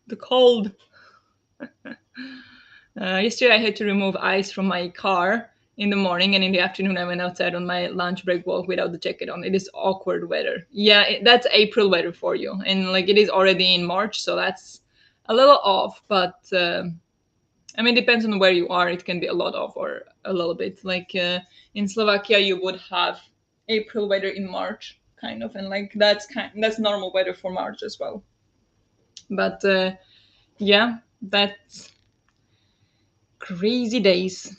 the cold. Yesterday, I had to remove ice from my car in the morning, and in the afternoon, I went outside on my lunch break walk without the jacket on. It is awkward weather. Yeah, that's April weather for you, and like it is already in March, so that's a little off. But I mean, depends on where you are. It can be a lot off or a little bit. Like in Slovakia, you would have April weather in March, kind of, and like that's normal weather for March as well. But yeah, that's crazy days.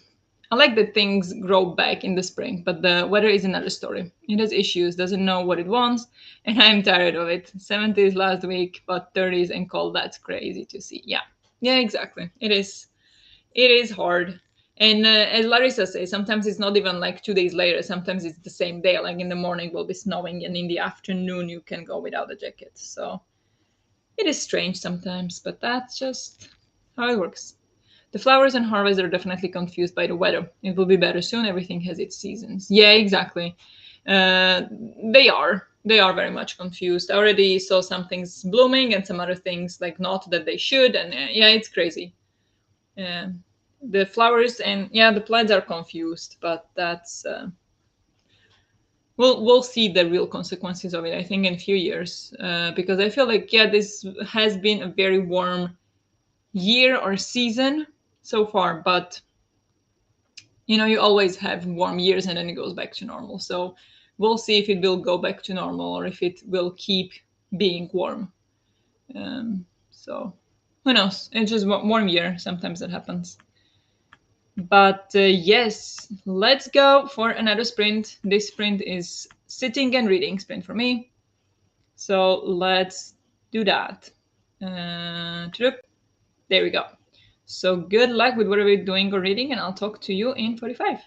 I like that things grow back in the spring, but the weather is another story. It has issues, doesn't know what it wants, and I'm tired of it. 70s last week, but 30s and cold, that's crazy to see. Yeah. Yeah, exactly. It is. It is hard. And as Larissa says, sometimes it's not even like 2 days later. Sometimes it's the same day. Like in the morning will be snowing, and in the afternoon you can go without a jacket. So it is strange sometimes, but that's just how it works. The flowers and harvest are definitely confused by the weather. It will be better soon. Everything has its seasons. Yeah, exactly. Uh, they are. They are very much confused. I already saw some things blooming and some other things like not that they should. And yeah, it's crazy. Uh, the flowers and yeah, the plants are confused, but that's we'll see the real consequences of it. I think in a few years, because I feel like yeah, this has been a very warm year or season so far, but you always have warm years and then it goes back to normal. So we'll see if it will go back to normal or if it will keep being warm. So who knows? It's just warm year. Sometimes that happens. But yes, let's go for another sprint. This sprint is sitting and reading sprint for me. So let's do that. There we go. So good luck with whatever you're doing or reading, and I'll talk to you in 45.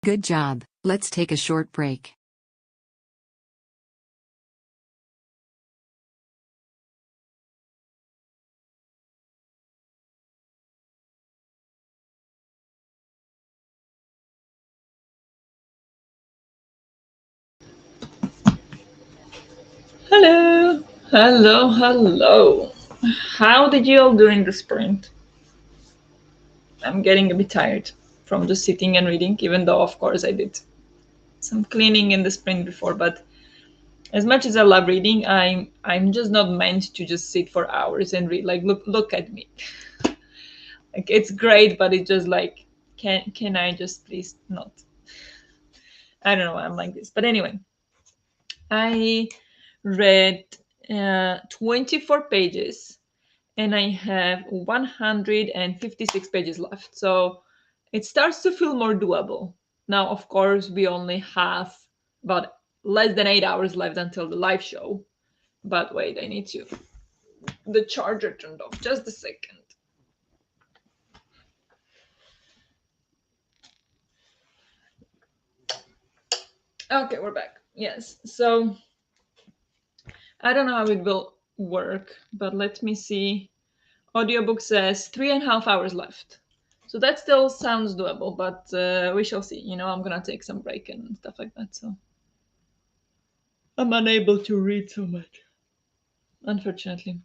Good job. Let's take a short break. Hello, hello, hello. How did you all during the sprint? I'm getting a bit tired from just sitting and reading, even though, of course, I did some cleaning in the sprint before. But as much as I love reading, I'm just not meant to just sit for hours and read. Like, look at me. Like, it's great, but it's just like, can I just please not? I don't know why I'm like this, but anyway, I read 24 pages and I have 156 pages left. So it starts to feel more doable. Now, of course, we only have about less than 8 hours left until the live show. But wait, I need to. The charger turned off. Just a second. Okay, we're back. Yes. So I don't know how it will work, but let me see. Audiobook says 3.5 hours left. So that still sounds doable, but we shall see. I'm gonna take some break and stuff like that. So I'm unable to read so much, unfortunately.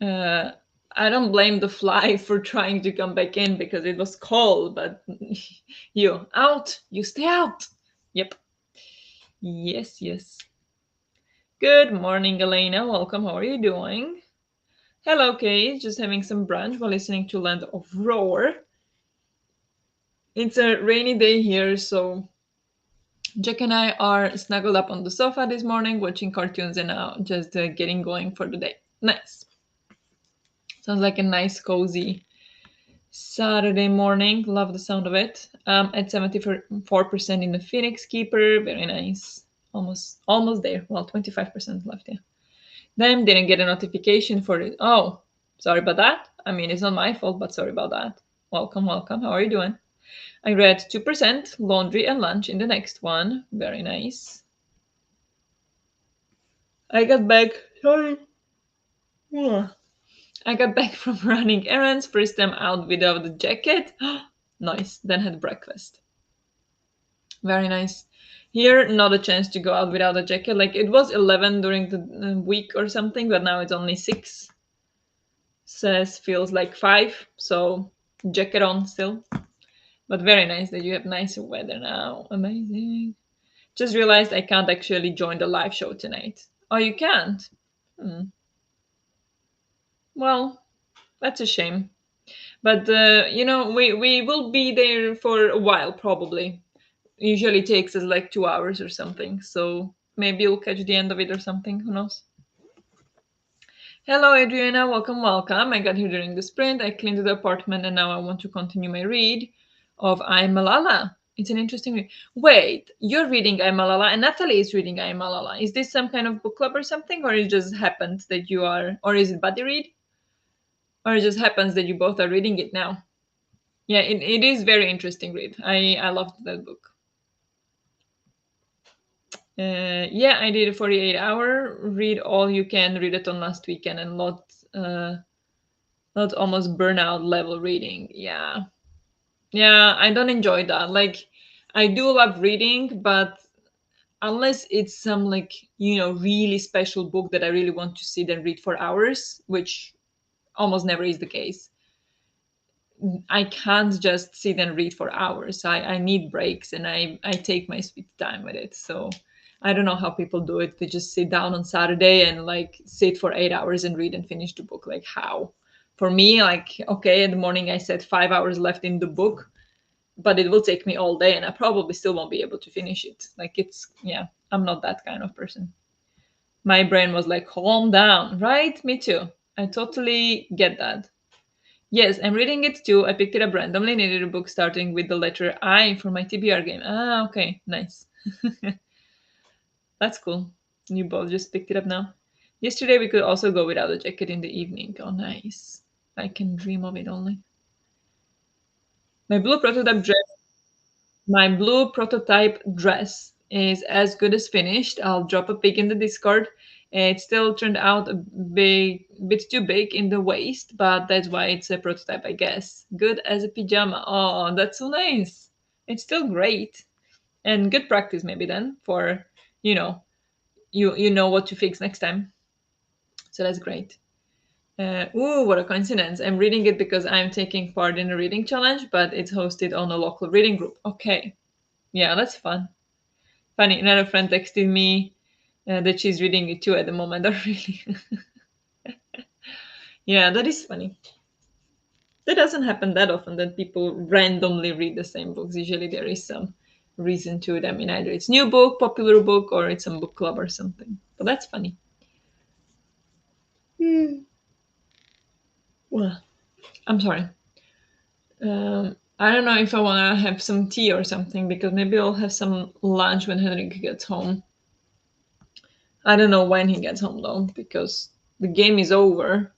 Uh, I don't blame the fly for trying to come back in because it was cold, but you out, you stay out. Yep. Yes, yes. Good morning, Elena. Welcome. How are you doing? Hello, Kate. Just having some brunch while listening to Land of Roar. It's a rainy day here, so Jack and I are snuggled up on the sofa this morning watching cartoons and now just getting going for the day. Nice. Sounds like a nice, cozy Saturday morning. Love the sound of it. At 74% in the Phoenix Keeper. Very nice. Almost there. Well, 25% left, yeah. Then didn't get a notification for it. Oh, sorry about that. I mean, it's not my fault, but sorry about that. Welcome, welcome. How are you doing? I read 2%, laundry and lunch in the next one. Very nice. I got back. Sorry. Yeah. I got back from running errands. First time out without the jacket. Nice. Then had breakfast. Very nice. Here, not a chance to go out without a jacket. Like it was 11 during the week or something, but now it's only 6. Says feels like 5. So jacket on still. But very nice that you have nicer weather now. Amazing. Just realized I can't actually join the live show tonight. Oh, you can't? Hmm. Well, that's a shame. But we will be there for a while probably. Usually takes us like 2 hours or something. So maybe you'll catch the end of it or something. Who knows? Hello, Adriana. Welcome, welcome. I got here during the sprint. I cleaned the apartment, and now I want to continue my read of I Malala. It's an interesting read. Wait, you're reading I Malala, and Natalie is reading I Malala. Is this some kind of book club or something, or it just happens that you are, or is it buddy read, or it just happens that you both are reading it now? Yeah, it is very interesting read. I loved that book. Yeah, I did a 48-hour read all you can read it on last weekend and not almost burnout level reading. Yeah. Yeah, I don't enjoy that. Like I do love reading, but unless it's some like, really special book that I really want to sit and read for hours, which almost never is the case. I can't just sit and read for hours. I need breaks and I take my sweet time with it. So I don't know how people do it. They just sit down on Saturday and like sit for 8 hours and read and finish the book. Like how? For me, like, okay, in the morning I said 5 hours left in the book, but it will take me all day and I probably still won't be able to finish it. Like it's, yeah, I'm not that kind of person. My brain was like, calm down, right? Me too. I totally get that. Yes, I'm reading it too. I picked it up randomly. Needed a book starting with the letter I for my TBR game. Ah, okay, nice. That's cool. You both just picked it up now. Yesterday we could also go without a jacket in the evening. Oh, nice. I can dream of it only. My blue prototype dress My blue prototype dress is as good as finished. I'll drop a pic in the Discord. It still turned out a bit too big in the waist, but that's why it's a prototype, I guess. Good as a pajama. Oh, that's so nice. It's still great and good practice, maybe then for you know you know what to fix next time. So that's great. Ooh, what a coincidence! I'm reading it because I'm taking part in a reading challenge, but it's hosted on a local reading group. Okay, yeah, that's fun. Funny, another friend texted me that she's reading it too at the moment. Oh, really? Yeah, that is funny. That doesn't happen that often that people randomly read the same books. Usually there is some reason to it. I mean, either it's new book, popular book, or it's some book club or something. But that's funny. Well, I'm sorry. I don't know if I want to have some tea or something because maybe I'll have some lunch when Henrik gets home. I don't know when he gets home though because the game is over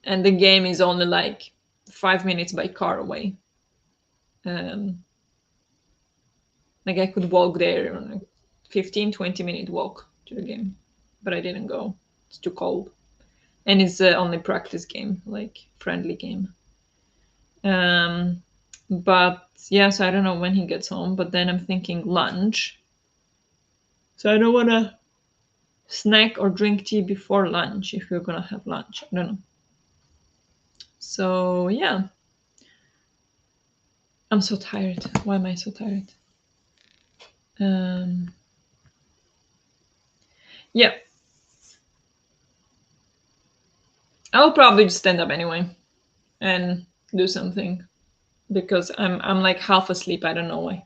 and the game is only like 5 minutes by car away. Um, like I could walk there on a 15, 20 minute walk to the game, but I didn't go. It's too cold. And it's only practice game, like friendly game. Um, but yeah, so I don't know when he gets home, but then I'm thinking lunch. So I don't want to snack or drink tea before lunch if we're going to have lunch. I don't know. So yeah, I'm so tired. Why am I so tired? Um, yeah, I'll probably just stand up anyway and do something because I'm like half asleep. I don't know why.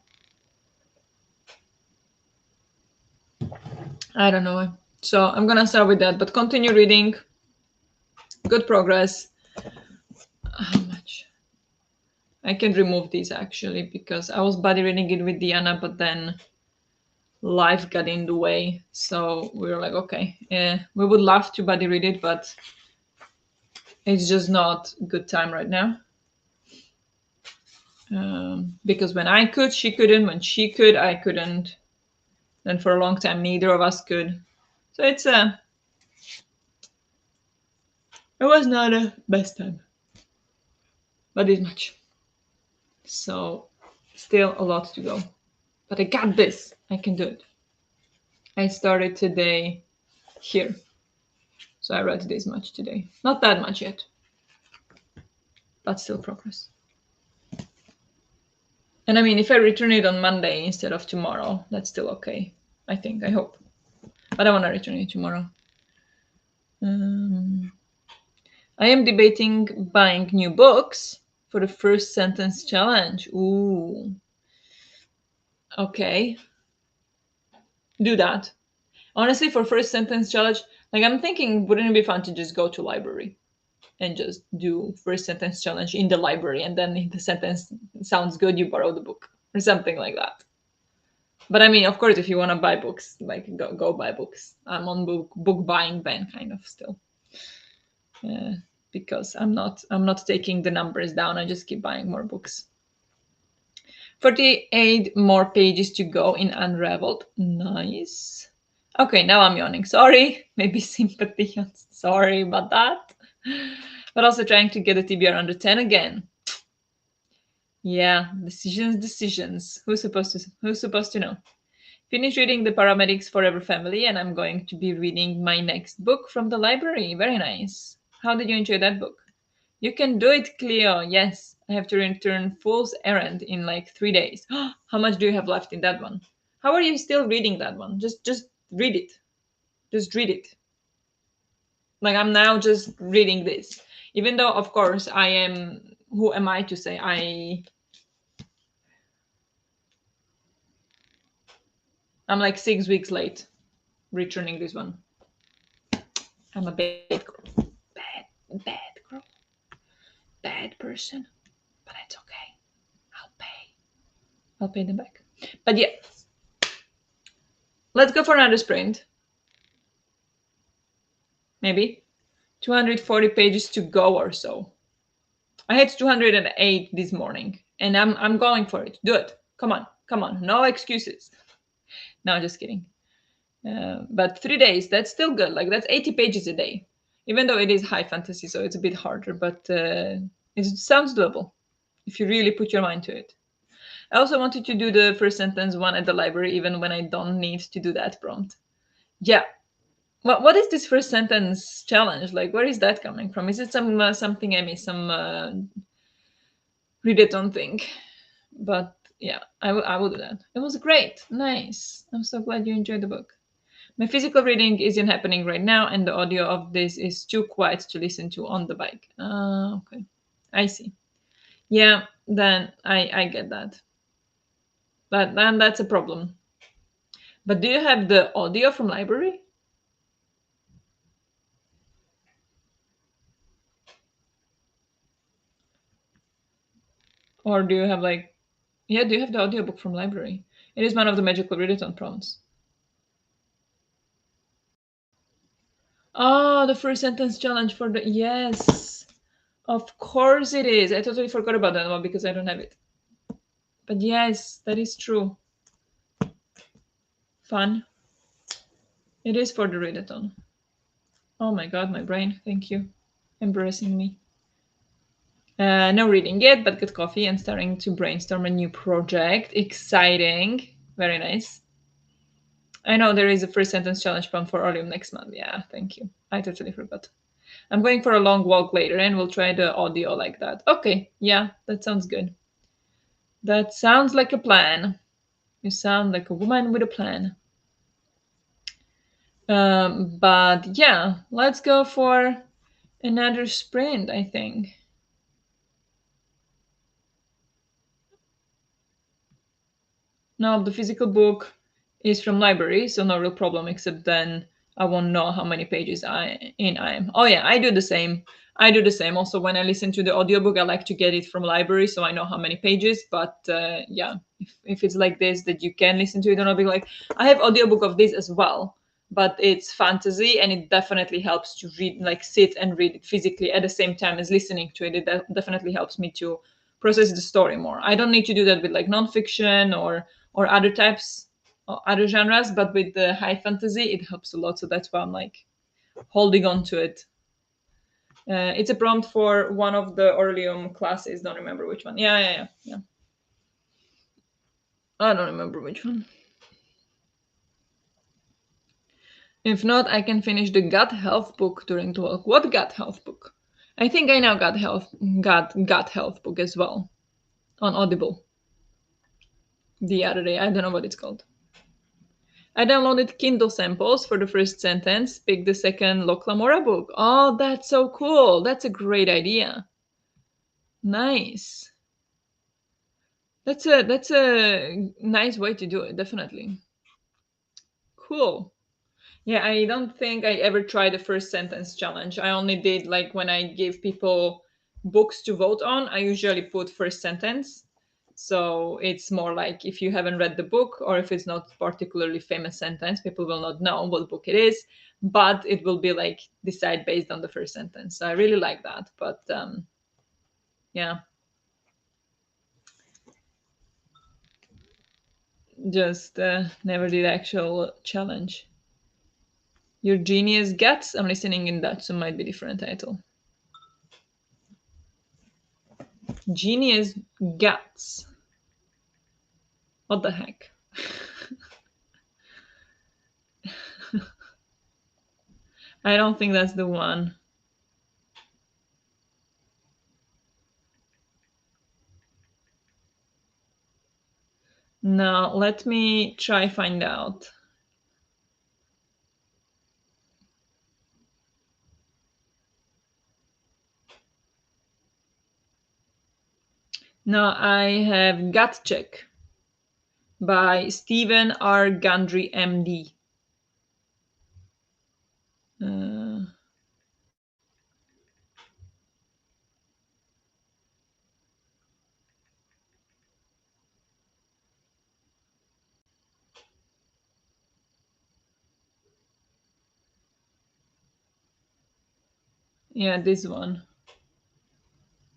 I don't know why. So I'm gonna start with that, but continue reading. Good progress. How much? I can remove these actually because I was buddy reading it with Diana, but then life got in the way. So we were like, okay, yeah, we would love to buddy read it, but it's just not a good time right now. Because when I could, she couldn't. When she could, I couldn't. And for a long time, neither of us could. So it was not a best time, but it's much. So still a lot to go. But I got this. I can do it. I started today here. So I read this much today. Not that much yet, but still progress. And I mean, if I return it on Monday instead of tomorrow, that's still okay. I think, I hope. But I want to return it tomorrow. Um, I am debating buying new books for the first sentence challenge. Ooh, okay. Do that. Honestly, for first sentence challenge, like I'm thinking, wouldn't it be fun to just go to library and just do first sentence challenge in the library, and then if the sentence sounds good, you borrow the book or something like that. But I mean, of course, if you want to buy books, like go buy books. I'm on book buying ban kind of still, uh, because I'm not taking the numbers down. I just keep buying more books. 48 more pages to go in Unraveled. Nice. Okay, now I'm yawning. Sorry. Maybe sympathy. Sorry about that. But also trying to get the TBR under 10 again. Yeah, decisions. Who's supposed to know? Finish reading The Paramedics Forever Family, and I'm going to be reading my next book from the library. Very nice. How did you enjoy that book? You can do it, Cleo. Yes, I have to return Fool's Errand in like 3 days. How much do you have left in that one? How are you still reading that one? Just read it. Just read it. Like I'm now just reading this. Even though of course I am, who am I to say I'm like 6 weeks late returning this one. I'm a bad girl. Bad girl. Bad person. But it's okay. I'll pay. I'll pay them back. But yeah, let's go for another sprint. Maybe 240 pages to go or so. I had 208 this morning, and I'm going for it. Do it. Come on. No excuses. No, just kidding. But 3 days, that's still good. Like that's 80 pages a day, even though it is high fantasy, so it's a bit harder. But it sounds doable if you really put your mind to it. I also wanted to do the first sentence one at the library, even when I don't need to do that prompt. Yeah. What is this first sentence challenge? Like, where is that coming from? Is it something I missed, some read it on thing? But yeah, I will do that. It was great, nice. I'm so glad you enjoyed the book. My physical reading isn't happening right now, and the audio of this is too quiet to listen to on the bike. Okay, I see. Yeah, then I get that. But then that's a problem. But do you have the audio from library, or do you have like yeah? Do you have the audiobook from library? It is one of the magical readathon prompts. Oh, the first sentence challenge for the yes. Of course it is. I totally forgot about that one because I don't have it. But yes, that is true. Fun. It is for the readathon. Oh my god, my brain. Thank you. Embarrassing me. No reading yet, but good coffee and starting to brainstorm a new project. Exciting. Very nice. I know there is a first sentence challenge prompt for Olium next month. Yeah, thank you. I totally forgot. I'm going for a long walk later and we'll try the audio like that. Okay, yeah, that sounds good. That sounds like a plan. You sound like a woman with a plan. But yeah, let's go for another sprint, I think. Now, the physical book is from library, so no real problem, except then I won't know how many pages I am. Oh yeah, I do the same. I do the same. Also, when I listen to the audiobook, I like to get it from library, so I know how many pages. But yeah, if it's like this, that you can listen to it, and I'll be like, I have audiobook of this as well, but it's fantasy, and it definitely helps to read, like sit and read it physically at the same time as listening to it. It definitely helps me to process the story more. I don't need to do that with like nonfiction or other types or other genres, but with the high fantasy it helps a lot, so that's why I'm like holding on to it. It's a prompt for one of the Orleum classes, don't remember which one. Yeah, I don't remember which one. If not, I can finish the gut health book during the walk. What gut health book? I think I know gut health book as well on Audible the other day. I don't know what it's called. I downloaded Kindle samples for the first sentence, picked the second Loclamora book. Oh, that's so cool. That's a great idea. Nice. That's a nice way to do it, definitely. Cool. Yeah, I don't think I ever tried the first sentence challenge. I only did like when I give people books to vote on, I usually put first sentence. So it's more like if you haven't read the book or if it's not particularly famous sentence, people will not know what book it is, but it will be like decide based on the first sentence. So I really like that. But yeah, just never did actual challenge. Your genius guts. I'm listening in Dutch, so might be different title. Genius guts. What the heck? I don't think that's the one. No, let me try find out. No, I have Gut Check by Stephen R. Gundry, MD. Uh, yeah, this one.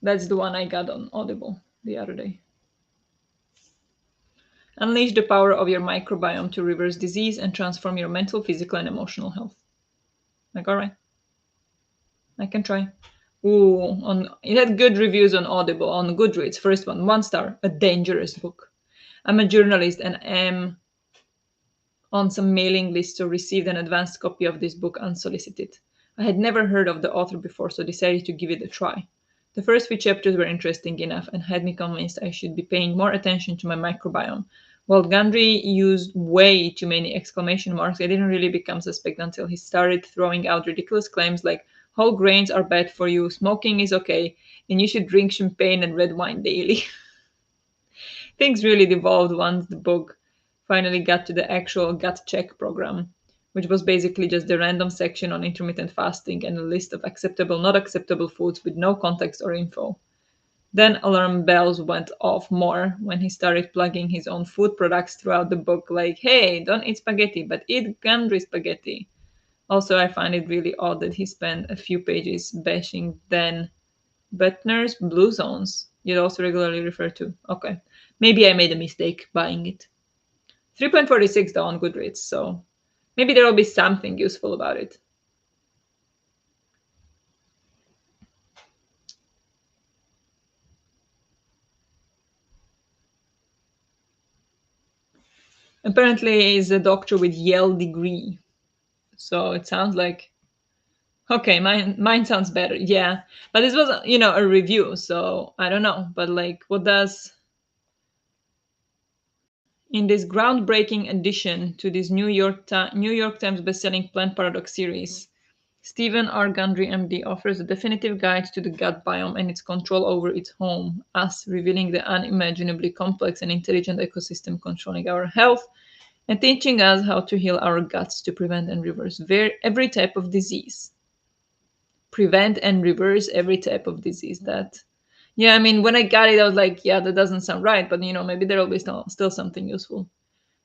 That's the one I got on Audible the other day. Unleash the power of your microbiome to reverse disease and transform your mental, physical, and emotional health. Like, all right, I can try. Ooh, on it had good reviews on Audible, on Goodreads. First one star, a dangerous book. I'm a journalist and am on some mailing list, so received an advanced copy of this book unsolicited. I had never heard of the author before, so decided to give it a try. The first few chapters were interesting enough and had me convinced I should be paying more attention to my microbiome. While Gundry used way too many exclamation marks, I didn't really become suspect until he started throwing out ridiculous claims like whole grains are bad for you, smoking is okay, and you should drink champagne and red wine daily. Things really devolved once the book finally got to the actual gut check program, which was basically just the random section on intermittent fasting and a list of acceptable, not acceptable foods with no context or info. Then alarm bells went off more when he started plugging his own food products throughout the book, like, hey, don't eat spaghetti, but eat Gundry spaghetti. Also, I find it really odd that he spent a few pages bashing Dan Buettner's Blue Zones, you'd also regularly refer to. Okay. Maybe I made a mistake buying it. 3.46 though on Goodreads, so maybe there will be something useful about it. Apparently he's a doctor with Yale degree. So it sounds like okay, mine sounds better. Yeah. But this was, a review, so I don't know. But like what does in this groundbreaking addition to this New York Times bestselling Plant Paradox series, Stephen R. Gundry, MD, offers a definitive guide to the gut biome and its control over its home, us revealing the unimaginably complex and intelligent ecosystem controlling our health and teaching us how to heal our guts to prevent and reverse every type of disease. Prevent and reverse every type of disease. That, yeah, I mean, when I got it, I was like, yeah, that doesn't sound right, but maybe there will be still something useful.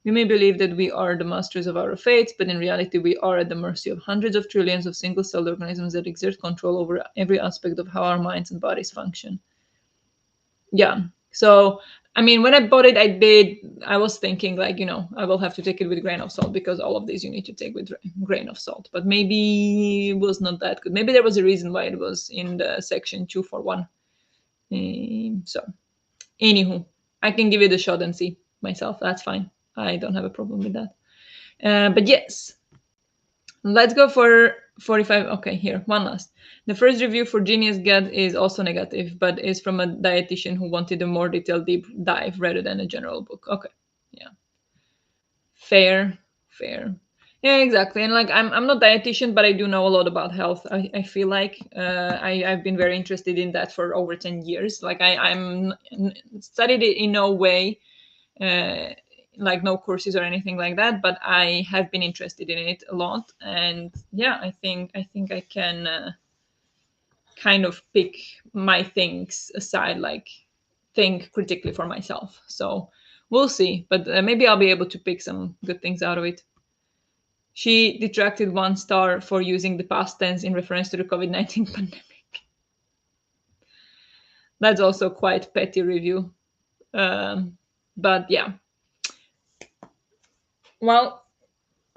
We may believe that we are the masters of our fates, but in reality, we are at the mercy of hundreds of trillions of single celled organisms that exert control over every aspect of how our minds and bodies function. Yeah. So, I mean, when I bought it, I was thinking, like, I will have to take it with a grain of salt because all of these you need to take with grain of salt. But maybe it was not that good. Maybe there was a reason why it was in the section 241. So, anywho, I can give it a shot and see myself. That's fine. I don't have a problem with that. But yes, let's go for 45. Okay, here, one last. The first review for Genius Gut is also negative, but is from a dietitian who wanted a more detailed deep dive rather than a general book. Okay, yeah, fair, fair. Yeah, exactly. And like, I'm not dietitian, but I do know a lot about health. I feel like I've been very interested in that for over 10 years. Like I'm studied it in no way uh, like no courses or anything like that, but I have been interested in it a lot, and yeah, I think I can kind of pick my things aside, like think critically for myself. So we'll see, but maybe I'll be able to pick some good things out of it. She detracted 1 star for using the past tense in reference to the COVID-19 pandemic. That's also quite petty review. But yeah, well,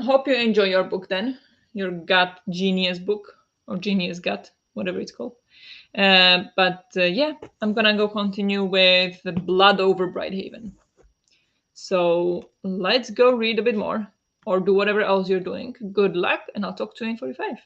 hope you enjoy your book then, your gut genius book or genius gut, whatever it's called. But yeah, I'm gonna go continue with the Blood over Brighthaven. So let's go read a bit more or do whatever else you're doing. Good luck, and I'll talk to you in 45.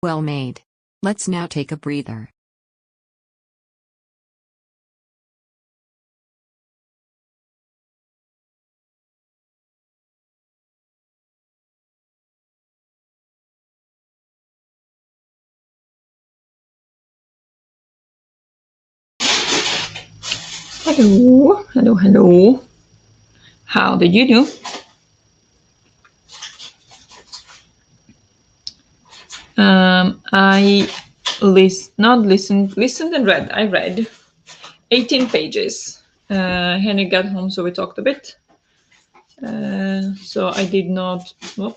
Well made. Let's now take a breather. Hello, hello, hello. How did you do? I listened and read. I read 18 pages. Henry got home, so we talked a bit. So I did not. Well,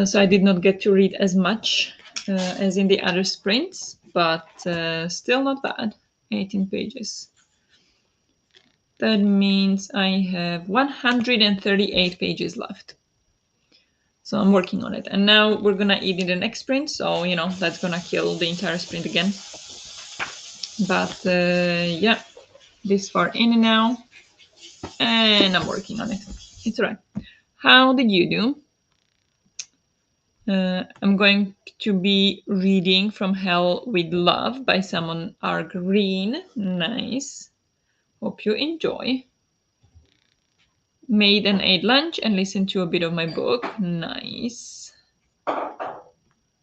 so I did not get to read as much as in the other sprints, but still not bad. 18 pages. That means I have 138 pages left. So I'm working on it. And now we're gonna eat in the next sprint. So, that's gonna kill the entire sprint again. But yeah, this far in now. And I'm working on it. It's alright. How did you do? I'm going to be reading From Hell with Love by Simon R. Green. Nice. Hope you enjoy. Made and ate lunch and listened to a bit of my book. Nice.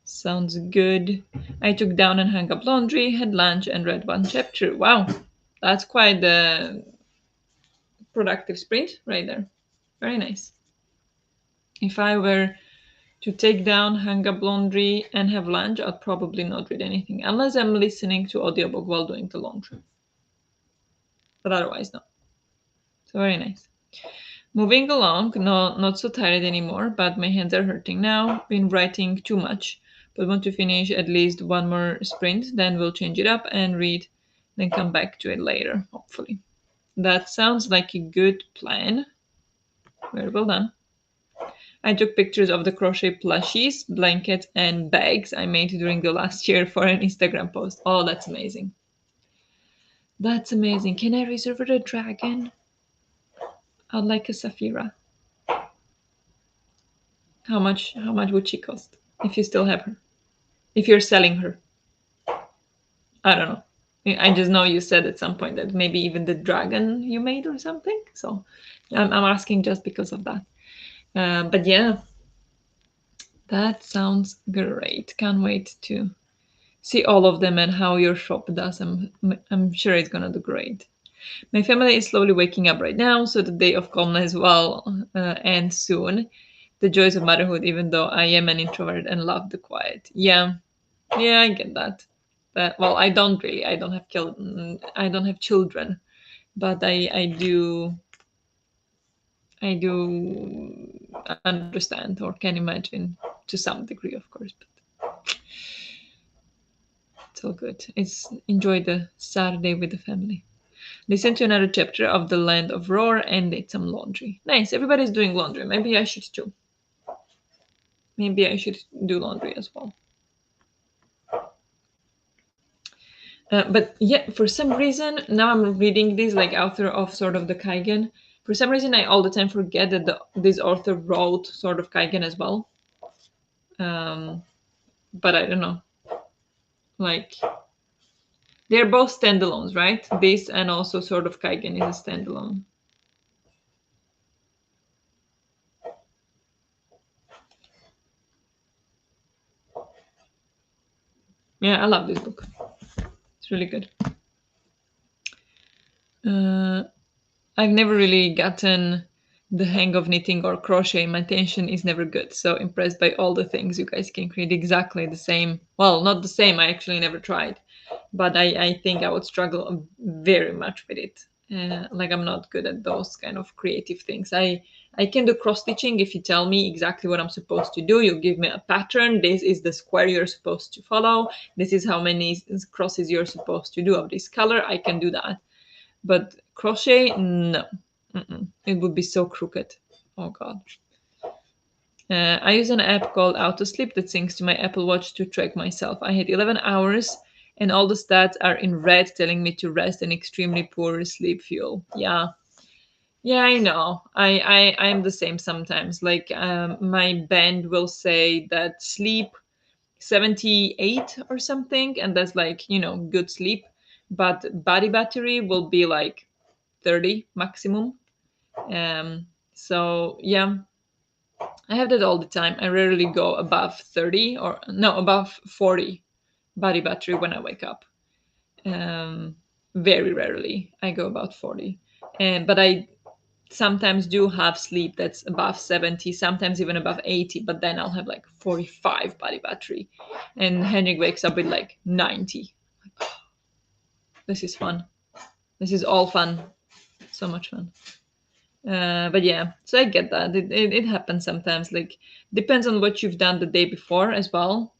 Sounds good. I took down and hung up laundry, had lunch, and read one chapter. Wow, that's quite a productive sprint right there. Very nice. If I were to take down, hang up laundry, and have lunch, I'd probably not read anything, unless I'm listening to audiobook while doing the laundry. But otherwise, no. So very nice. Moving along, no, not so tired anymore, but my hands are hurting now. Been writing too much, but want to finish at least one more sprint, then we'll change it up and read, then come back to it later, hopefully. That sounds like a good plan. Very well done. I took pictures of the crochet plushies, blankets, and bags I made during the last year for an Instagram post. Oh, that's amazing. That's amazing. Can I reserve a dragon? I'd like a Saphira. How much would she cost if you still have her? If you're selling her? I don't know. I just know you said at some point that maybe even the dragon you made or something. So I'm asking just because of that. But yeah, that sounds great. Can't wait to see all of them and how your shop does. I'm sure it's gonna do great. My family is slowly waking up right now, so the day of calmness will end soon. The joys of motherhood, even though I am an introvert and love the quiet. Yeah, yeah, I get that. But well, I don't really. I don't have I don't have children, but I do understand or can imagine to some degree, of course. But it's all good. It's enjoy the Saturday with the family. Listen to another chapter of The Land of Roar and did some laundry. Nice. Everybody's doing laundry. Maybe I should too. Maybe I should do laundry as well. But yeah, for some reason, now I'm reading this like author of sort of the Kaigen. For some reason, I all the time forget that this author wrote sort of Kaigen as well. But I don't know. Like, they're both standalones, right? This and also sort of Kaigen is a standalone. Yeah, I love this book. It's really good. Uh, I've never really gotten the hang of knitting or crochet. My tension is never good. So impressed by all the things you guys can create exactly the same. Well, not the same. I actually never tried, but I think I would struggle very much with it. Like I'm not good at those kind of creative things. I can do cross stitching if you tell me exactly what I'm supposed to do. You give me a pattern. This is the square you're supposed to follow. This is how many crosses you're supposed to do of this color. I can do that. But crochet, no. Mm-mm. It would be so crooked. Oh god. I use an app called Autosleep that syncs to my Apple Watch to track myself. I had 11 hours and all the stats are in red telling me to rest and extremely poor sleep fuel. Yeah. Yeah, I know. I'm the same sometimes. Like my band will say that sleep 78 or something, and that's like, good sleep. But body battery will be like 30 maximum. So yeah, I have that all the time. I rarely go above 30, or no, above 40 body battery when I wake up. Um, Very rarely I go about 40. And but I sometimes do have sleep that's above 70, sometimes even above 80, but then I'll have like 45 body battery. And Henrik wakes up with like 90. This is fun. This is all fun. So much fun. But yeah, so I get that. It happens sometimes. Like, depends on what you've done the day before as well.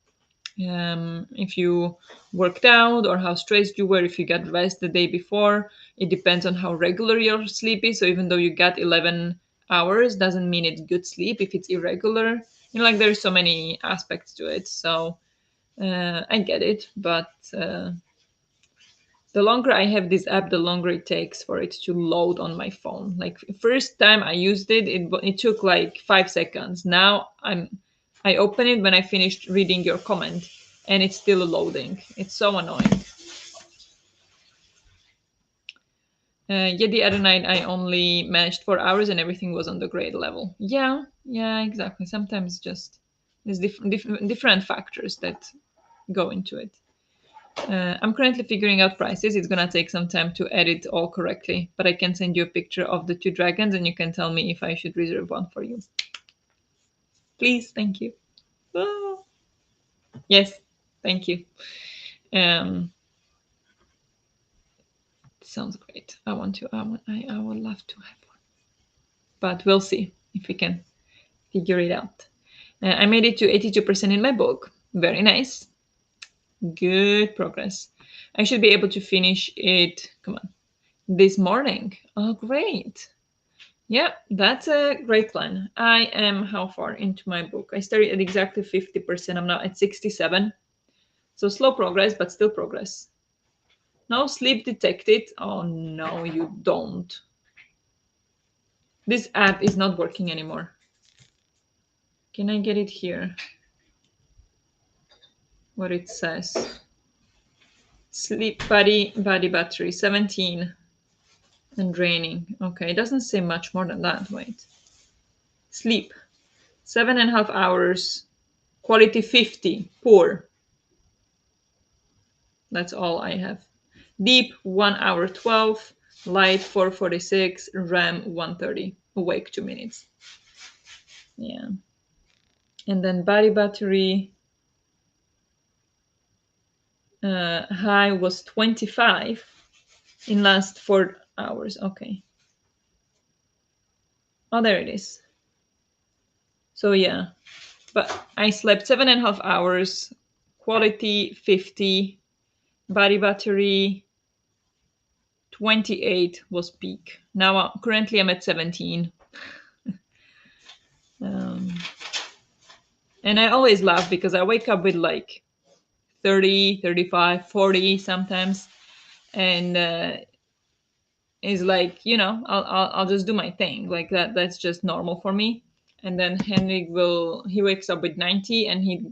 If you worked out or how stressed you were, if you got rest the day before. It depends on how regular your sleep is. So even though you got 11 hours, doesn't mean it's good sleep if it's irregular. Like there's so many aspects to it. So I get it, but the longer I have this app, the longer it takes for it to load on my phone. Like first time I used it, it took like 5 seconds. Now I open it when I finished reading your comment, and it's still loading. It's so annoying. Yeah, the other night I only managed 4 hours and everything was on the grade level. Yeah, yeah, exactly. Sometimes just there's different factors that go into it. I'm currently figuring out prices. It's gonna take some time to edit all correctly, but I can send you a picture of the two dragons and you can tell me if I should reserve one for you. Please, thank you. Ah. Yes, thank you. Um, Sounds great. I want to. I would love to have one, but we'll see if we can figure it out. I made it to 82% in my book. Very nice. Good progress. I should be able to finish it. Come on, this morning. Oh, great. Yeah, that's a great plan. I am how far into my book? I started at exactly 50%. I'm now at 67. So slow progress, but still progress. No sleep detected. Oh, no, you don't. This app is not working anymore. Can I get it here? What it says. Sleep body battery 17 and draining. Okay, it doesn't say much more than that. Wait. Sleep 7.5 hours. Quality 50. Poor. That's all I have. Deep 1 hour 12, light 446, RAM 130, awake 2 minutes. Yeah. And then body battery high was 25 in last 4 hours. Okay. Oh, there it is. So yeah, but I slept 7.5 hours, quality 50, body battery 28 was peak. Now currently I'm at 17. Um, and I always laugh because I wake up with like 30, 35, 40 sometimes, and is like, I'll just do my thing like that. That's just normal for me. And then Henrik he wakes up with 90, and he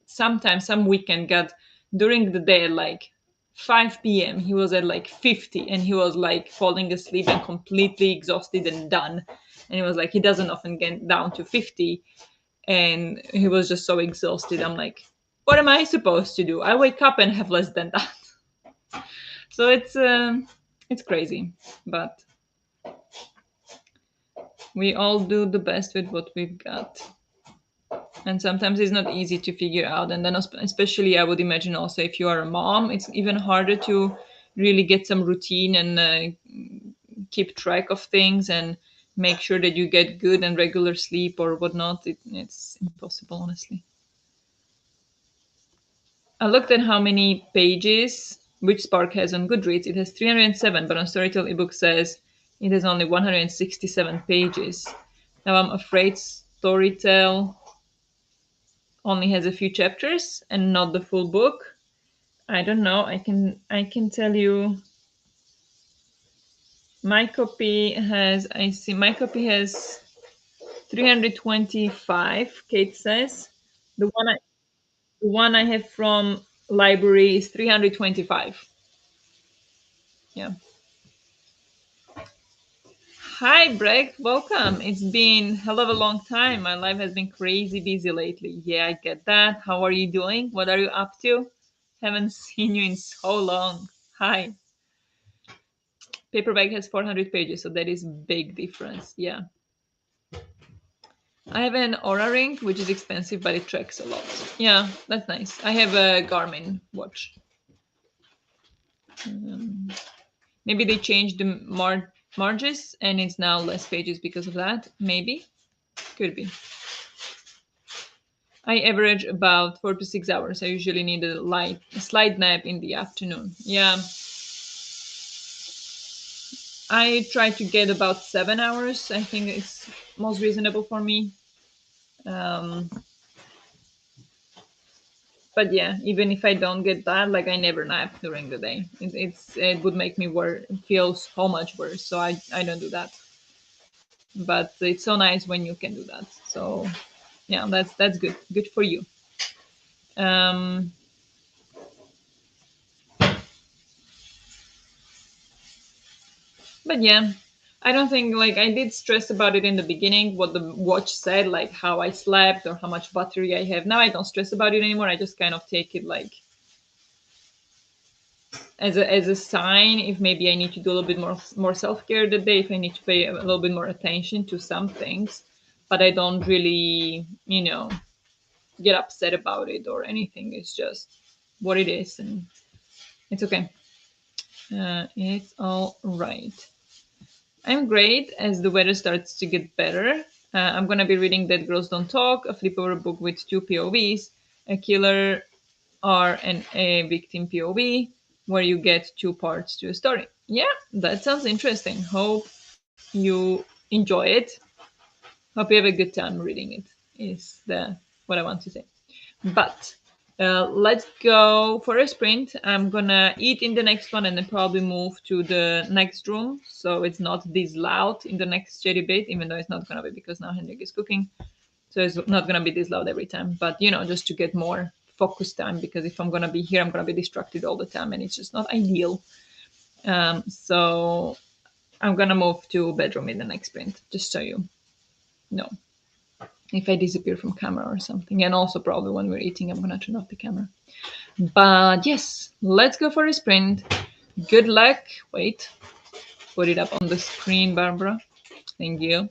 sometimes some weekend got during the day at like 5 p.m. he was at like 50, and he was like falling asleep and completely exhausted and done. And he was like, he doesn't often get down to 50, and he was just so exhausted. I'm like, what am I supposed to do? I wake up and have less than that. So it's crazy, but we all do the best with what we've got. And sometimes it's not easy to figure out. And then especially I would imagine also if you are a mom, it's even harder to really get some routine and keep track of things and make sure that you get good and regular sleep or whatnot. It's impossible, honestly. I looked at how many pages Witch Spark has on Goodreads. It has 307, but on Storytel ebook says it has only 167 pages. Now I'm afraid Storytel only has a few chapters and not the full book. I don't know. I can tell you My copy has, I see, my copy has 325, Kate says. The one I have from library is 325. Yeah. Hi, Breck. Welcome. It's been hell of a long time. My life has been crazy busy lately. Yeah, I get that. How are you doing? What are you up to? Haven't seen you in so long. Hi. Paperback has 400 pages, so that is big difference. Yeah. I have an Aura ring, which is expensive, but it tracks a lot. Yeah, that's nice. I have a Garmin watch. Um, Maybe they changed the marges and it's now less pages because of that. Maybe. Could be. I average about 4 to 6 hours. I usually need a slight nap in the afternoon. Yeah, I try to get about 7 hours. I think it's most reasonable for me. Um, but yeah, even if I don't get that, like I never nap during the day. It would make me feel so much worse. So I don't do that. But it's so nice when you can do that. So yeah, that's good. Good for you. Um, But yeah, I don't think like I did stress about it in the beginning, what the watch said, like how I slept or how much battery I have. Now I don't stress about it anymore. I just kind of take it like as a sign if maybe I need to do a little bit more self care that day, if I need to pay a little bit more attention to some things. But I don't really, get upset about it or anything. It's just what it is, and it's okay. It's all right. I'm great as the weather starts to get better. I'm going to be reading Dead Girls Don't Talk, a flip over book with two POVs, a killer R and a victim POV, where you get two parts to a story. Yeah, that sounds interesting. Hope you enjoy it. Hope you have a good time reading it, is what I want to say. But let's go for a sprint. I'm gonna eat in the next one and then probably move to the next room so it's not this loud in the next cherry bit, even though it's not gonna be because now Henrik is cooking. So it's not gonna be this loud every time. But just to get more focus time, because if I'm gonna be here, I'm gonna be distracted all the time and it's just not ideal. So I'm gonna move to bedroom in the next sprint, just so you know. If I disappear from camera or something. And also probably when we're eating, I'm gonna turn off the camera. But yes, let's go for a sprint. Good luck. Wait, put it up on the screen, Barbara. Thank you.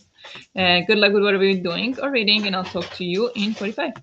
Good luck with whatever you're doing or reading, and I'll talk to you in 45.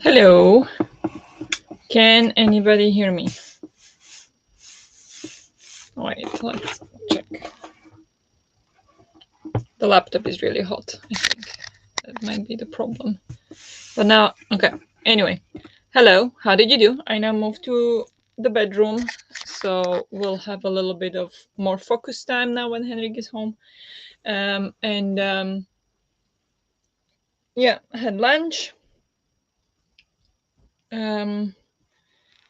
Hello. Can anybody hear me? Wait, let's check. The laptop is really hot, I think. That might be the problem. But now, okay. Anyway, hello. How did you do? I now moved to the bedroom, so we'll have a little bit of more focus time now when Henrik is home. Yeah, had lunch.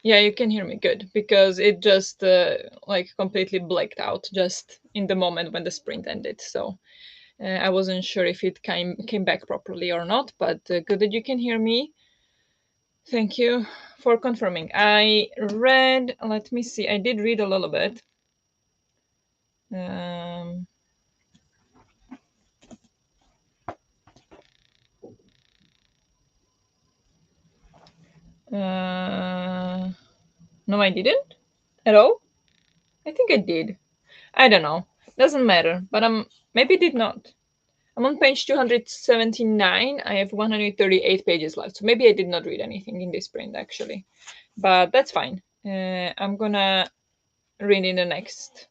Yeah, you can hear me good because it just like completely blacked out just in the moment when the sprint ended. So I wasn't sure if it came back properly or not, but good that you can hear me. Thank you for confirming. I read. Let me see. I did read a little bit. Um, no, I didn't at all. I think I did. I don't know. Doesn't matter. But maybe did not. I'm on page 279. I have 138 pages left. So maybe I did not read anything in this print actually. But that's fine. I'm gonna read in the next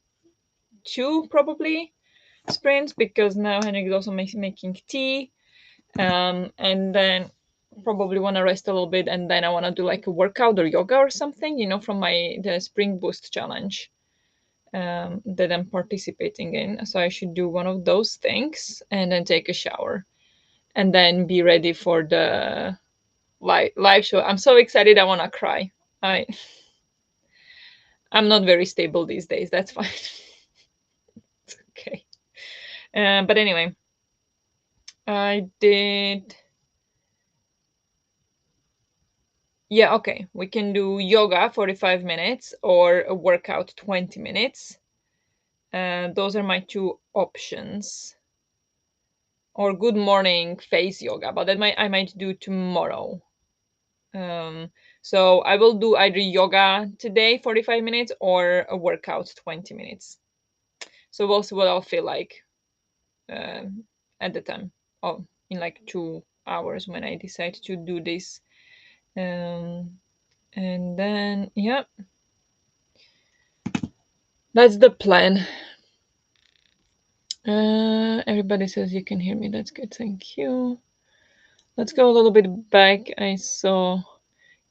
two probably sprints because now Henrik is also making tea. And then probably want to rest a little bit, and then I want to do like a workout or yoga or something, from the spring boost challenge that I'm participating in. So I should do one of those things and then take a shower and then be ready for the live show. I'm so excited. I want to cry. I'm not very stable these days. That's fine. It's okay. But anyway, I did. Yeah, okay. We can do yoga 45 minutes or a workout 20 minutes. Those are my two options. Or good morning face yoga, but I might do tomorrow. So I will do either yoga today 45 minutes or a workout 20 minutes. So we'll see what I'll feel like at the time. Oh, in like 2 hours when I decide to do this. And then yeah, that's the plan. Everybody says you can hear me. That's good. Thank you. Let's go a little bit back. I saw.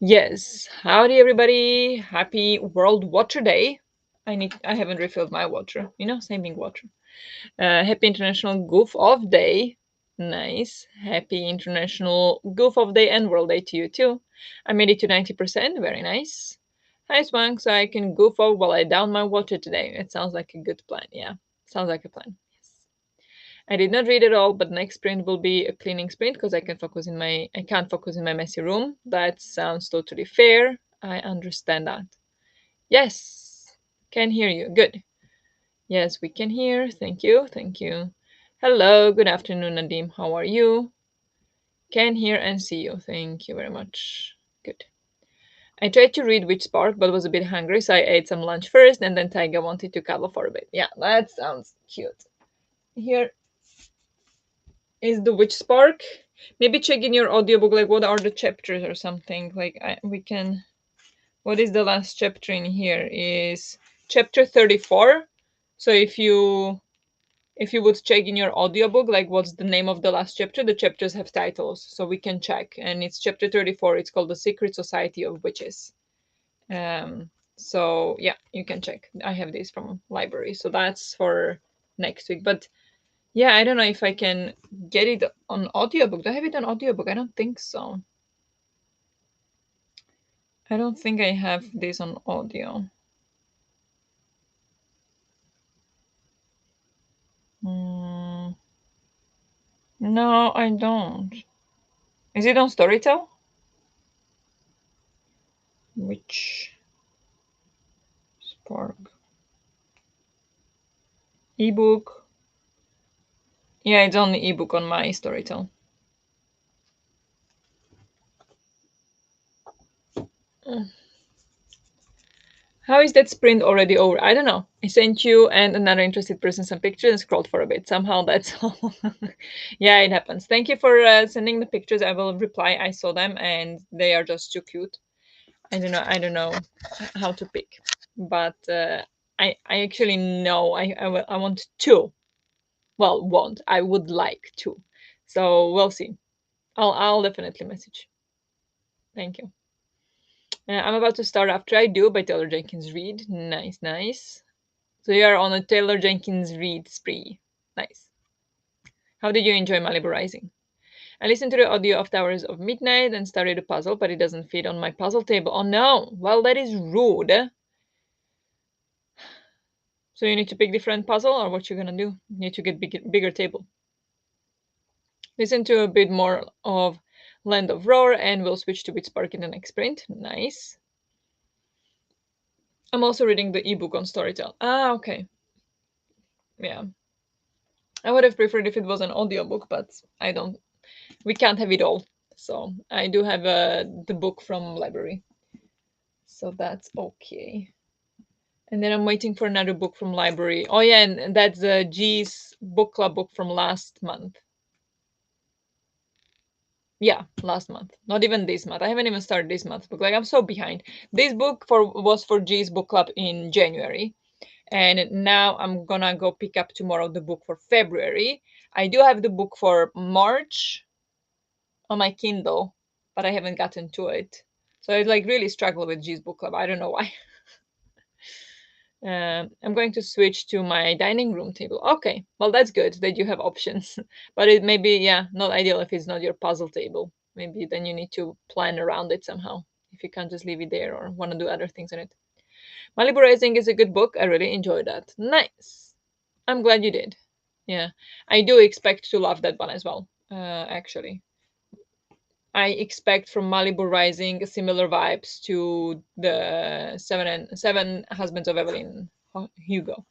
Yes. Howdy, everybody. Happy World Water Day. I haven't refilled my water. Saving water. Happy International Goof Off Day. Nice. Happy International Goof Off Day and World Day to you too. I made it to 90%. Very nice. Hi, Swank. So I can goof off while I down my water today. It sounds like a good plan. Yeah. Sounds like a plan. Yes. I did not read it all, but next sprint will be a cleaning sprint because I can't focus in my messy room. That sounds totally fair. I understand that. Yes. Can hear you. Good. Yes, we can hear. Thank you. Thank you. Hello. Good afternoon, Nadim. How are you? Can hear and see you. Thank you very much. Good. I tried to read Witch Spark, but was a bit hungry, so I ate some lunch first, and then Taiga wanted to cuddle for a bit. Yeah, that sounds cute. Here is the Witch Spark. Maybe check in your audiobook, like what are the chapters or something. We can. What is the last chapter in here? Is chapter 34. So if you would check in your audiobook, like what's the name of the last chapter, the chapters have titles, so we can check. And it's chapter 34. It's called The Secret Society of Witches. So yeah, you can check. I have this from library, so that's for next week. But yeah, I don't know if I can get it on audiobook. Do I have it on audiobook? I don't think so. I don't think I have this on audio. No, I don't. Is it on Storytel? Which Spark? Ebook? Yeah, it's on the ebook on my Storytel. How is that sprint already over? I don't know. I sent you and another interested person some pictures and scrolled for a bit. Somehow that's all. Yeah, it happens. Thank you for sending the pictures. I will reply. I saw them and they are just too cute. I don't know. I don't know how to pick, but I actually know I want two. Well, want. I would like to. So we'll see. I'll definitely message. Thank you. I'm about to start After I Do by Taylor Jenkins Reid. Nice, nice. So you are on a Taylor Jenkins Reid spree. Nice. How did you enjoy Malibu Rising? I listened to the audio of Towers of Midnight and started a puzzle, but it doesn't fit on my puzzle table. Oh no! Well, that is rude. So you need to pick different puzzle, or what you're gonna do? You need to get bigger table. Listen to a bit more of Land of Roar, and we'll switch to Spark in the next sprint. Nice. I'm also reading the ebook on Storytel. Ah, okay. Yeah. I would have preferred if it was an audiobook, but I don't. We can't have it all. So I do have the book from library. So that's okay. And then I'm waiting for another book from library. Oh yeah, and that's G's book club book from last month. Yeah, last month. Not even this month. I haven't even started this month book. Like I'm so behind. This book was for G's book club in January. And now I'm gonna go pick up tomorrow the book for February. I do have the book for March on my Kindle, but I haven't gotten to it. So I like really struggle with G's book club. I don't know why. I'm going to switch to my dining room table. Okay, well that's good that you have options, but it may be not ideal if it's not your puzzle table. Maybe then you need to plan around it somehow if you can't just leave it there or want to do other things on it. Malibu Rising is a good book. I really enjoyed that. Nice. I'm glad you did. Yeah, I do expect to love that one as well. Actually, I expect from Malibu Rising similar vibes to the Seven Husbands of Evelyn Hugo.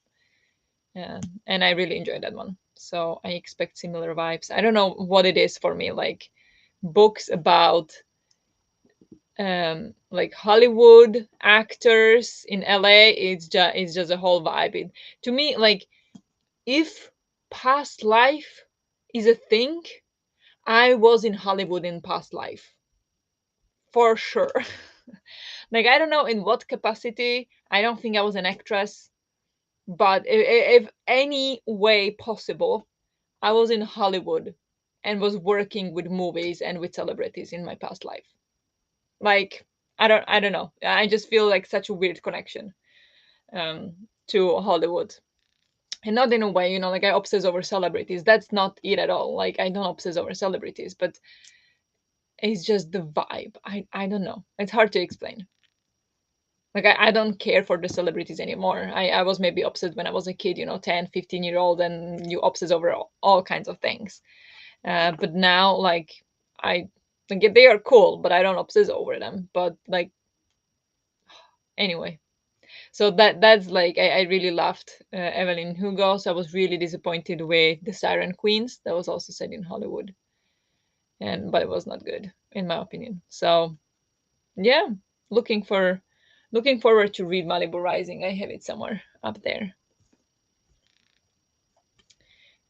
Yeah, and I really enjoyed that one. So I expect similar vibes. I don't know what it is for me, like books about like Hollywood actors in LA. It's just a whole vibe. To me, like if past life is a thing, I was in Hollywood in past life for sure. Like I don't know in what capacity. I don't think I was an actress, but if any way possible, I was in Hollywood and was working with movies and with celebrities in my past life. Like I don't know. I just feel like such a weird connection to Hollywood. And not in a way, like I obsess over celebrities. That's not it at all. Like I don't obsess over celebrities, but it's just the vibe. I don't know. It's hard to explain. Like I don't care for the celebrities anymore. I was maybe obsessed when I was a kid, 10, 15-year old, and you obsess over all kinds of things. But now, like, I like they are cool, but I don't obsess over them. But like, anyway, so that's like I really loved Evelyn Hugo. So I was really disappointed with the Siren Queens. That was also set in Hollywood, but it was not good in my opinion. So yeah, looking for looking forward to read Malibu Rising. I have it somewhere up there.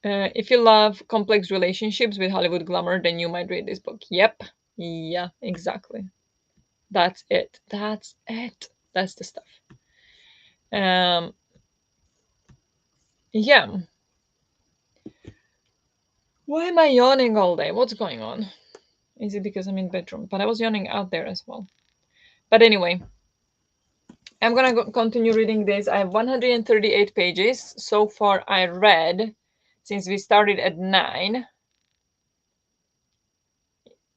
If you love complex relationships with Hollywood glamour, then you might read this book. Yep. Yeah, exactly. That's it. That's it. That's the stuff. Um, yeah. Why am I yawning all day? What's going on? Is it because I'm in bedroom? But I was yawning out there as well. But anyway, I'm gonna continue reading this. I have 138 pages so far. I read since we started at 9.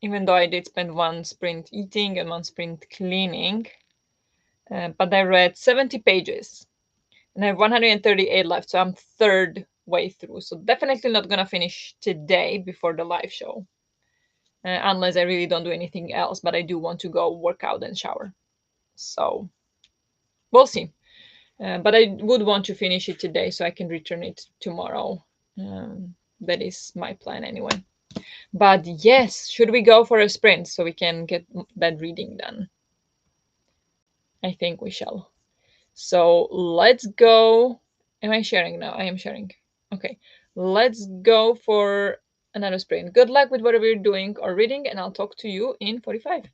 Even though I did spend one sprint eating and one sprint cleaning, but I read 70 pages and I have 138 left, so I'm third way through. So definitely not gonna finish today before the live show, unless I really don't do anything else. But I do want to go work out and shower, so we'll see. But I would want to finish it today so I can return it tomorrow. That is my plan anyway. But yes, should we go for a sprint so we can get that reading done? I think we shall. So let's go. Am I sharing now? I am sharing. Okay. Let's go for another sprint. Good luck with whatever you're doing or reading, and I'll talk to you in 45.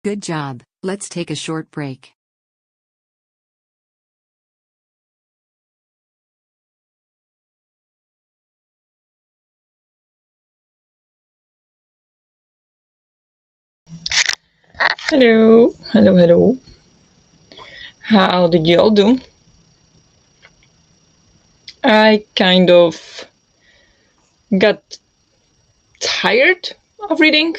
Good job. Let's take a short break. Hello, hello, hello. How did you all do? I kind of got tired of reading.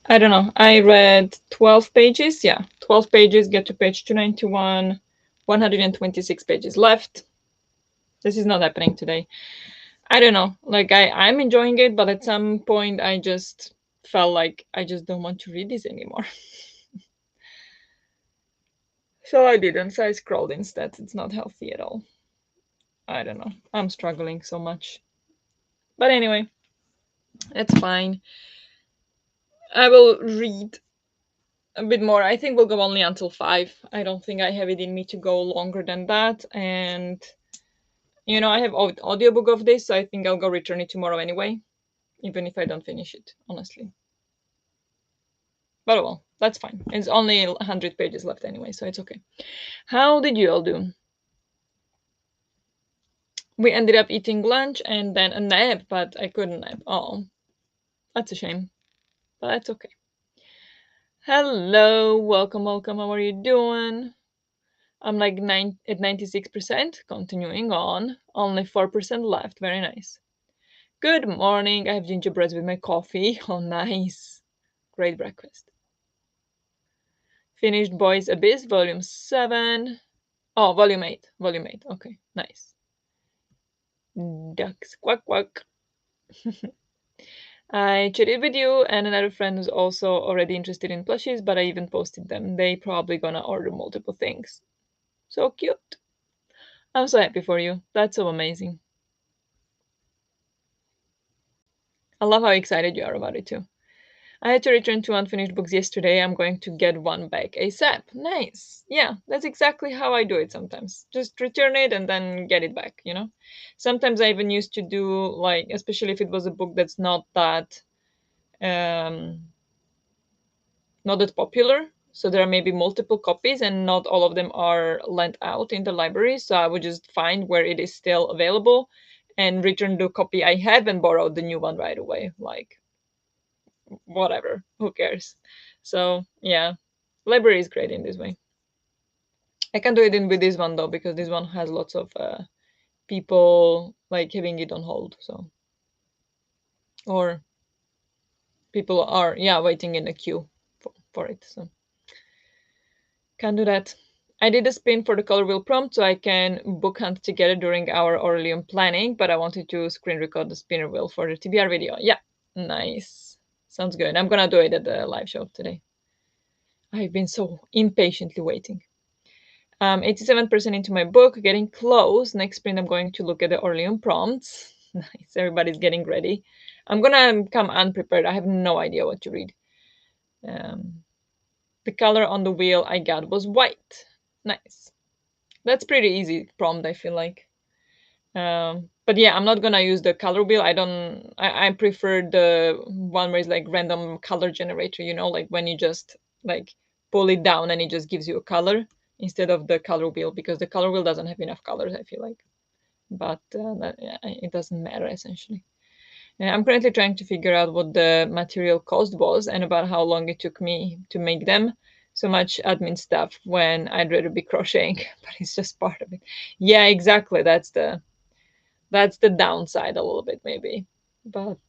I don't know. I read 12 pages. Yeah, 12 pages, get to page 291, 126 pages left. This is not happening today. I don't know. Like, I'm enjoying it, but at some point I just felt like I just don't want to read this anymore. So I didn't. So I scrolled instead. It's not healthy at all. I don't know. I'm struggling so much. But anyway, it's fine. I will read a bit more. I think we'll go only until 5. I don't think I have it in me to go longer than that. And, I have audiobook of this, so I think I'll go return it tomorrow anyway, even if I don't finish it, honestly. But well, that's fine. It's only 100 pages left anyway, so it's okay. How did you all do? We ended up eating lunch and then a nap, but I couldn't nap. Oh, that's a shame, but that's okay. Hello, welcome, welcome. How are you doing? I'm like at 96%. Continuing on, only 4% left. Very nice. Good morning. I have gingerbread with my coffee. Oh, nice. Great breakfast. Finished Boys Abyss, Volume 7. Oh, Volume 8. Volume 8. Okay, nice. Ducks, quack, quack. I chatted with you and another friend who's also already interested in plushies, but I even posted them. They probably gonna order multiple things. So cute. I'm so happy for you. That's so amazing. I love how excited you are about it too. I had to return 2 unfinished books yesterday. I'm going to get one back ASAP. Nice. Yeah, that's exactly how I do it sometimes. Just return it and then get it back. Sometimes I even used to do, like, especially if it was a book that's um not that popular. So there are maybe multiple copies and not all of them are lent out in the library. So I would just find where it is still available and return the copy I have and borrow the new one right away. Like, whatever, who cares? So yeah, library is great in this way. I can't do it in with this one though, because this one has lots of people like having it on hold. So, or people are, yeah, waiting in a queue for it. So can't do that. I did a spin for the color wheel prompt so I can book hunt together during our Aurelium planning, but I wanted to screen record the spinner wheel for the TBR video. Yeah, nice. Sounds good. I'm gonna do it at the live show today. I've been so impatiently waiting. 87% into my book, getting close. Next sprint, I'm going to look at the Aurelium prompts. Nice. Everybody's getting ready. I'm gonna come unprepared. I have no idea what to read. Um, the color on the wheel I got was white. Nice. That's pretty easy prompt, I feel like. But yeah, I'm not gonna use the color wheel. I prefer the one where it's like random color generator, like when you just like pull it down and it just gives you a color instead of the color wheel, because the color wheel doesn't have enough colors, I feel like. But yeah, it doesn't matter essentially. I'm currently trying to figure out what the material cost was and about how long it took me to make them. So much admin stuff when I'd rather be crocheting, but it's just part of it. Yeah, exactly. That's the downside a little bit maybe, but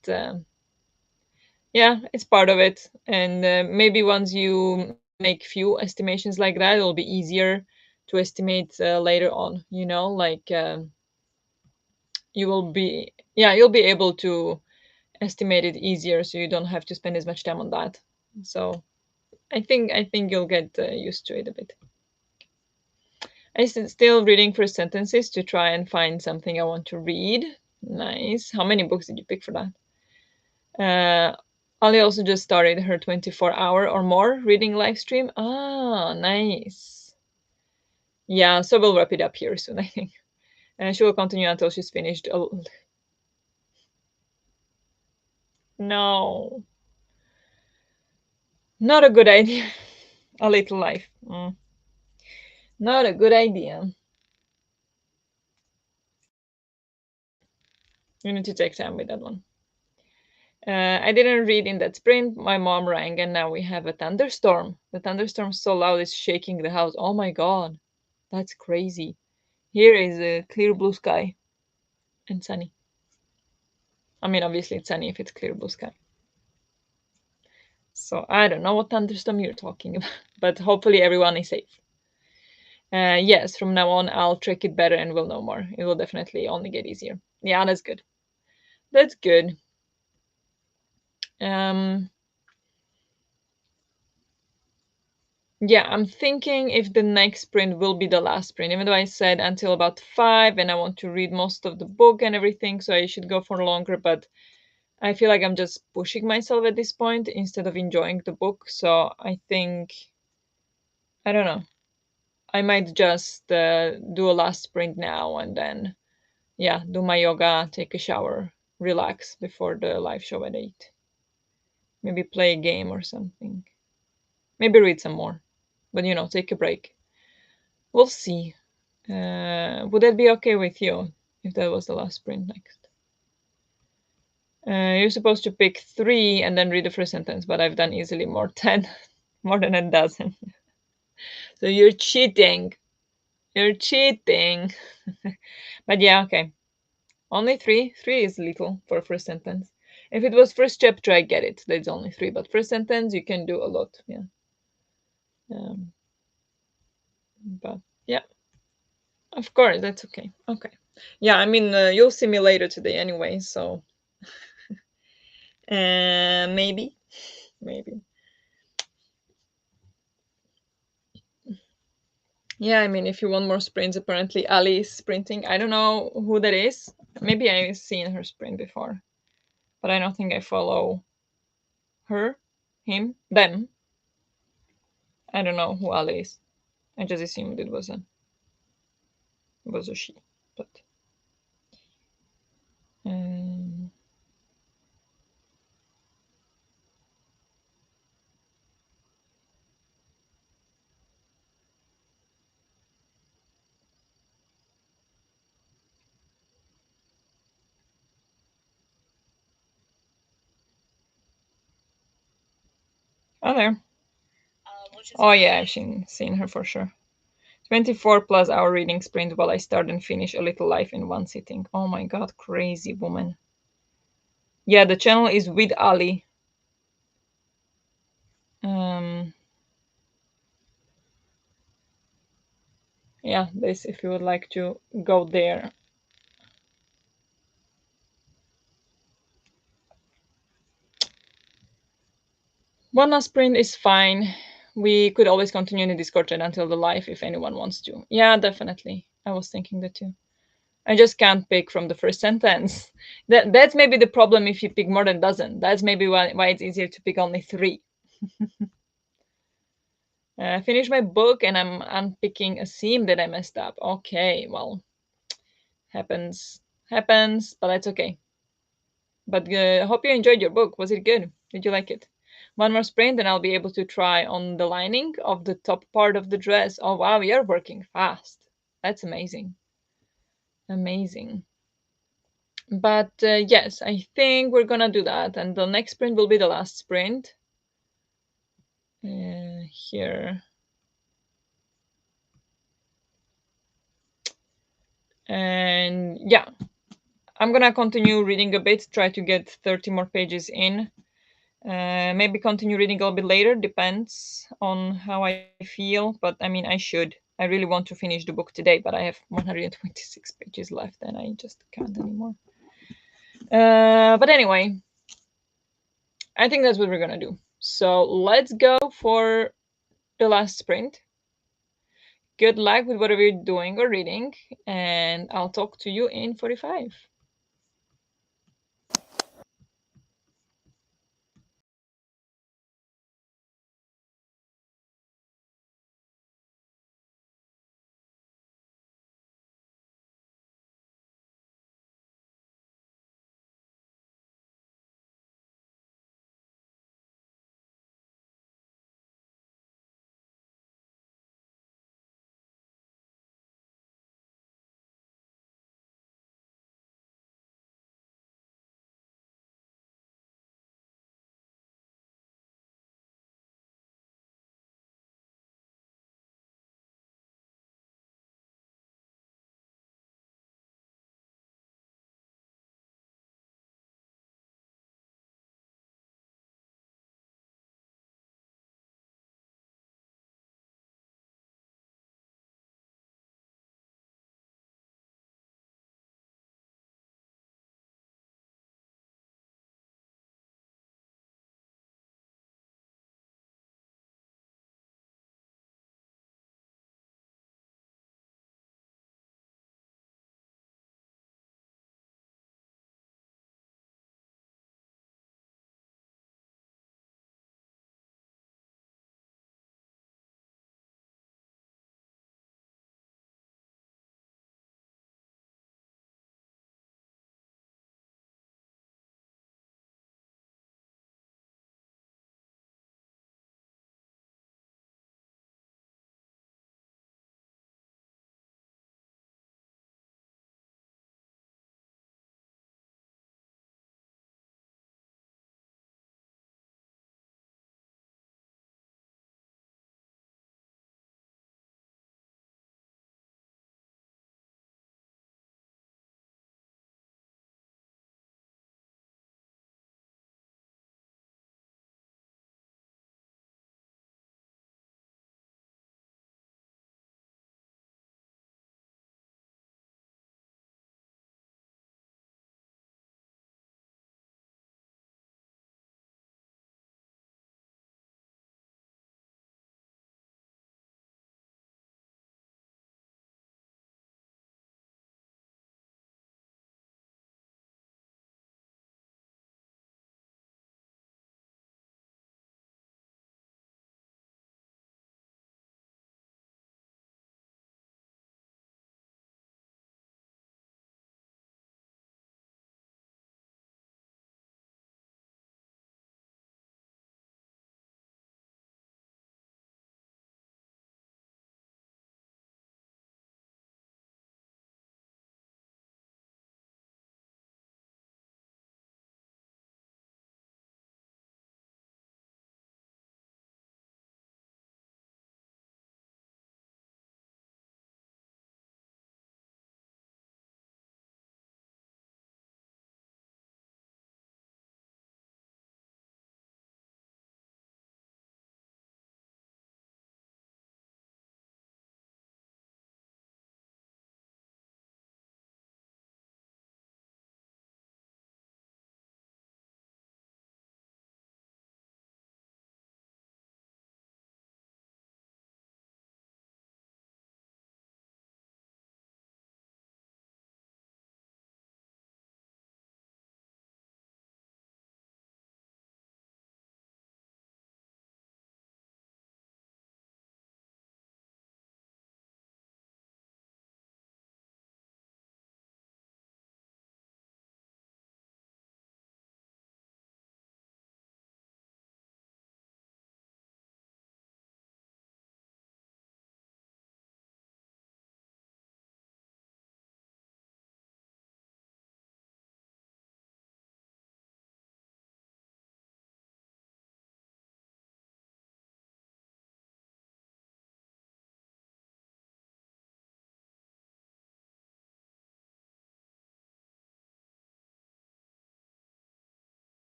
yeah, it's part of it. And maybe once you make few estimations like that, it'll be easier to estimate later on, like you'll be able to estimate it easier, so you don't have to spend as much time on that. So I think you'll get used to it a bit. Still reading for sentences to try and find something I want to read. Nice. How many books did you pick for that? Ali also just started her 24-hour or more reading live stream. Ah, nice. Yeah, so we'll wrap it up here soon, I think. And she will continue until she's finished. Oh, no. Not a good idea. A little life. Not a good idea. You need to take time with that one. I didn't read in that sprint. My mom rang, and now we have a thunderstorm. The thunderstorm's so loud it's shaking the house. Oh my god, that's crazy. Here is a clear blue sky and sunny. I mean, obviously it's sunny if it's clear blue sky. So I don't know what thunderstorm you're talking about, but hopefully everyone is safe. Yes, from now on I'll track it better and we'll know more. It will definitely only get easier. Yeah, that's good. That's good. Um, yeah, I'm thinking if the next sprint will be the last sprint, even though I said until about 5 and I want to read most of the book and everything, so I should go for longer, but I feel like I'm just pushing myself at this point instead of enjoying the book. So I think, I don't know, I might just do a last sprint now and then, yeah, do my yoga, take a shower, relax before the live show at 8. Maybe play a game or something. Maybe read some more, but take a break. We'll see. Would that be okay with you if that was the last sprint next? You're supposed to pick 3 and then read the first sentence, but I've done easily more 10, more than a dozen. So you're cheating. You're cheating. But yeah, okay. Only 3. 3 is little for a first sentence. If it was first chapter, I get it. That's only 3. But first sentence, you can do a lot. Yeah. Um, but yeah, of course, that's okay. Okay. Yeah, I mean, you'll see me later today anyway, so maybe, maybe. Yeah, I mean, if you want more sprints, apparently Ali is sprinting. I don't know who that is. Maybe I've seen her sprint before, but I don't think I follow her, him, them. I don't know who Ali is. I just assumed it was a she. But um, oh, there. Oh yeah, I've seen her for sure. 24 plus hour reading sprint while I start and finish A Little Life in one sitting. Oh my god, crazy woman. Yeah, the channel is with Ali. Um, yeah, this if you would like to go there. One last sprint is fine. We could always continue in the Discord chat until the live if anyone wants to. Yeah, definitely. I was thinking that too. I just can't pick from the first sentence. That's maybe the problem if you pick more than a dozen. That's maybe why it's easier to pick only 3. I finished my book and I'm unpicking a seam that I messed up. Okay, well, happens, but that's okay. But I hope you enjoyed your book. Was it good? Did you like it? One more sprint and I'll be able to try on the lining of the top part of the dress. Oh wow, you're working fast. That's amazing. Amazing. But yes, I think we're gonna do that, and the next sprint will be the last sprint. Here. And yeah, I'm gonna continue reading a bit, try to get 30 more pages in. Maybe continue reading a little bit later, depends on how I feel. But I mean, I should. I really want to finish the book today, but I have 126 pages left and I just can't anymore. But anyway, I think that's what we're gonna do. So let's go for the last sprint. Good luck with whatever you're doing or reading, and I'll talk to you in 45.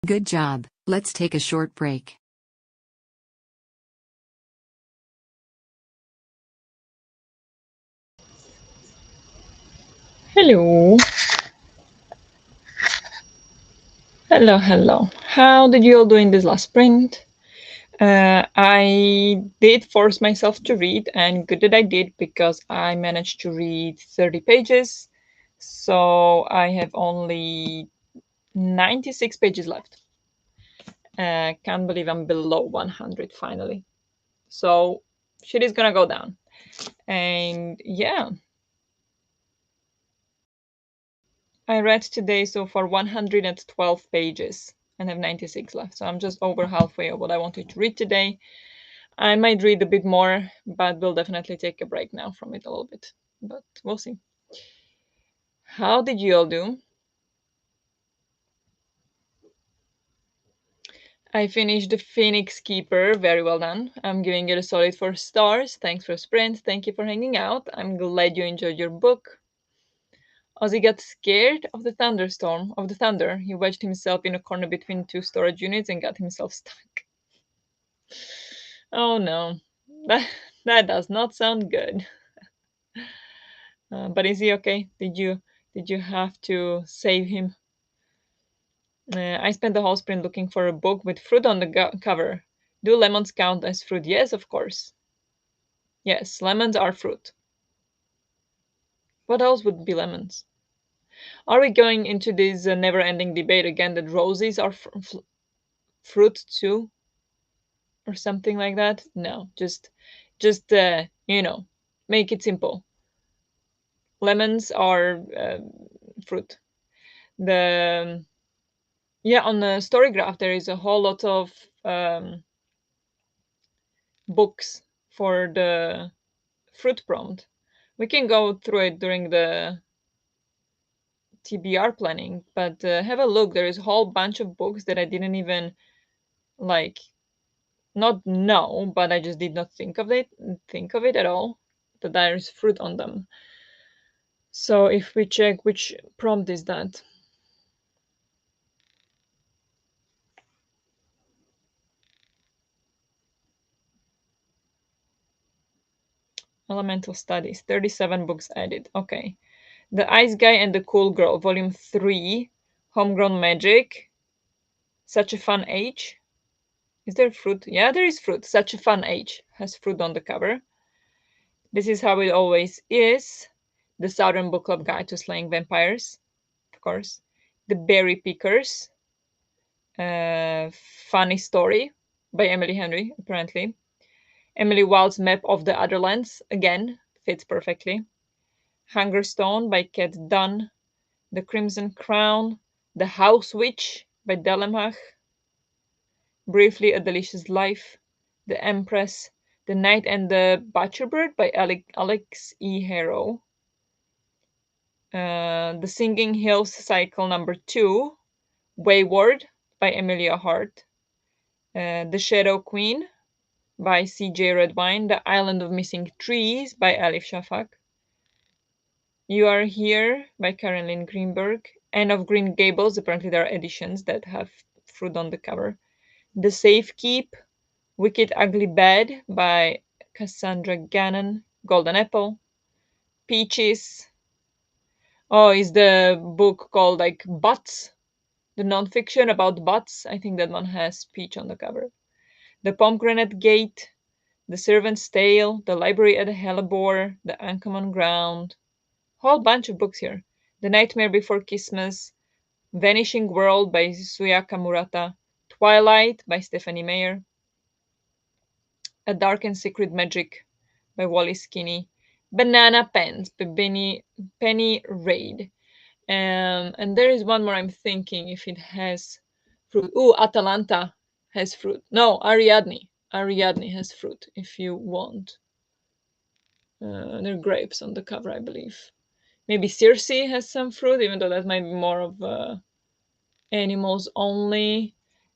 Good job. Let's take a short break. Hello. Hello, hello. How did you all do in this last sprint? I did force myself to read, and good that I did because I managed to read 30 pages. So I have only 96 pages left. Can't believe I'm below 100 finally. So shit is gonna go down. And yeah, I read today so far 112 pages and have 96 left. So I'm just over halfway of what I wanted to read today. I might read a bit more, but we'll definitely take a break now from it a little bit. But we'll see. How did you all do? I finished The Phoenix Keeper. Very well done. I'm giving it a solid 4 stars. Thanks for Sprint. Thank you for hanging out. I'm glad you enjoyed your book. Ozzy got scared of the thunderstorm, of the thunder. He wedged himself in a corner between two storage units and got himself stuck. Oh no, that, that does not sound good. But is he okay? Did you have to save him? I spent the whole sprint looking for a book with fruit on the cover. Do lemons count as fruit? Yes, of course. Yes, lemons are fruit. What else would be lemons? Are we going into this never-ending debate again that roses are fruit too, or something like that? No, just make it simple. Lemons are fruit. The Yeah, on the story graph there is a whole lot of um, books for the fruit prompt. We can go through it during the TBR planning, but have a look. There is a whole bunch of books that I didn't even like not know, but I just did not think of it at all. That there is fruit on them. So if we check which prompt is that, elemental studies, 37 books added. Okay, The Ice Guy and the Cool Girl, Volume 3, Homegrown Magic, Such a Fun Age. Is there fruit? Yeah, there is fruit. Such a Fun Age has fruit on the cover. This is How It Always Is, The Southern Book Club Guide to Slaying Vampires, of course. The Berry Pickers, Funny Story by Emily Henry, apparently. Emily Wilde's Map of the Otherlands, again, fits perfectly. Hungerstone by Kat Dunn. The Crimson Crown, The House Witch by Delamach, Briefly a Delicious Life, The Empress, The Knight and the Butcherbird by Alex E. Harrow, The Singing Hills Cycle Number 2, Wayward by Emilia Hart, The Shadow Queen by C.J. Redwine, The Island of Missing Trees by Alif Shafak, You Are Here by Karen Lynn Greenberg, Anne of Green Gables. Apparently, there are editions that have fruit on the cover. The Safekeep, Wicked Ugly Bad by Cassandra Gannon, Golden Apple, Peaches. Oh, is the book called like Butts? The nonfiction about butts? I think that one has peach on the cover. The Pomegranate Gate, The Servant's Tale, The Library at Hellebore, The Uncommon Ground. Whole bunch of books here. The Nightmare Before Christmas, Vanishing World by Suyaka Murata, Twilight by Stephanie Meyer, A Dark and Secret Magic by Wally Skinny, Banana Pens by Penny Raid. And there is one more I'm thinking if it has fruit. Ooh, Atalanta has fruit. No, Ariadne. Ariadne has fruit if you want. There are grapes on the cover, I believe. Maybe Circe has some fruit, even though that might be more of animals only.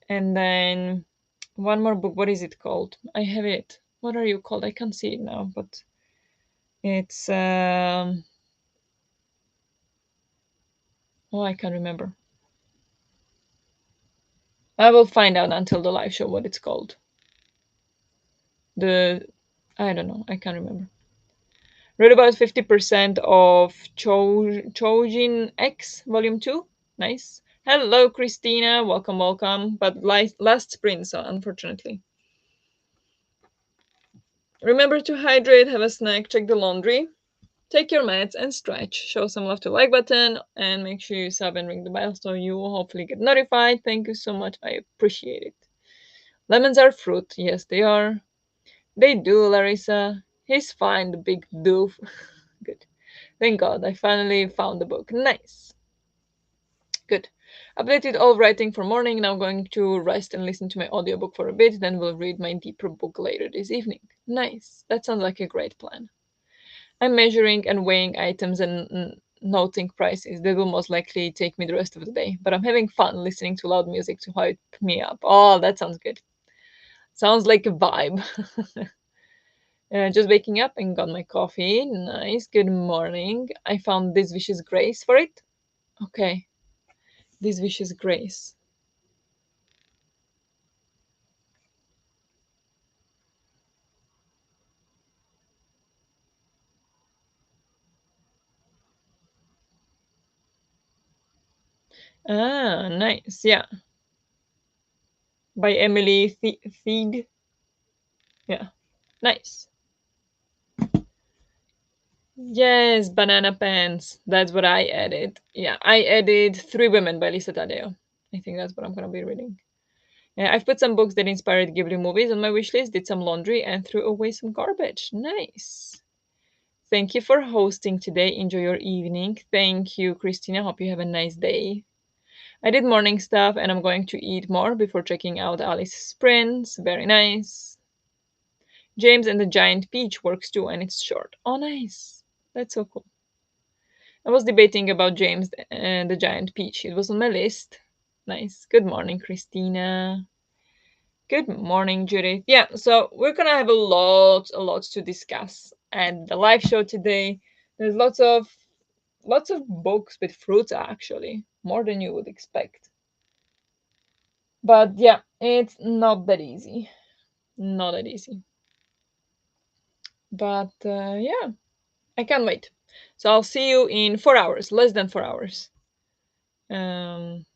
And then one more book. What is it called? I have it. What are you called? I can't see it now, but it's oh, I can't remember. I will find out until the live show what it's called. The I don't know. I can't remember. Read about 50% of Chojin X Volume 2. Nice. Hello, Christina. Welcome, welcome. But last sprint, so unfortunately. Remember to hydrate, have a snack, check the laundry, take your meds, and stretch. Show some love to like button, and make sure you sub and ring the bell so you will hopefully get notified. Thank you so much. I appreciate it. Lemons are fruit. Yes, they are. They do, Larissa. He's fine, the big doof. Good. Thank God, I finally found the book. Nice. Good. Updated all writing for morning. Now going to rest and listen to my audiobook for a bit, then we'll read my deeper book later this evening. Nice. That sounds like a great plan. I'm measuring and weighing items and noting prices. That will most likely take me the rest of the day, but I'm having fun listening to loud music to hype me up. Oh, that sounds good. Sounds like a vibe. Just waking up and got my coffee. Nice. Good morning. I found This Vicious Grace for it. Okay. This Vicious Grace. Ah, nice. Yeah. By Emily Thied. Yeah. Nice. Yes, Banana Pants. That's what I added. Yeah, I added Three Women by Lisa Tadeo. I think that's what I'm gonna be reading. Yeah, I've put some books that inspired Ghibli movies on my wish list, did some laundry, and threw away some garbage. Nice. Thank you for hosting today. Enjoy your evening. Thank you, Christina. Hope you have a nice day. I did morning stuff and I'm going to eat more before checking out Alice's sprints. Very nice. James and the Giant Peach works too, and it's short. Oh, nice. That's so cool. I was debating about James and the Giant Peach. It was on my list. Nice. Good morning, Christina. Good morning, Judith. Yeah, so we're gonna have a lot to discuss at the live show today. There's lots of books with fruits actually, more than you would expect. But yeah, it's not that easy. Not that easy. But yeah, I can't wait. So I'll see you in 4 hours, less than 4 hours. Um,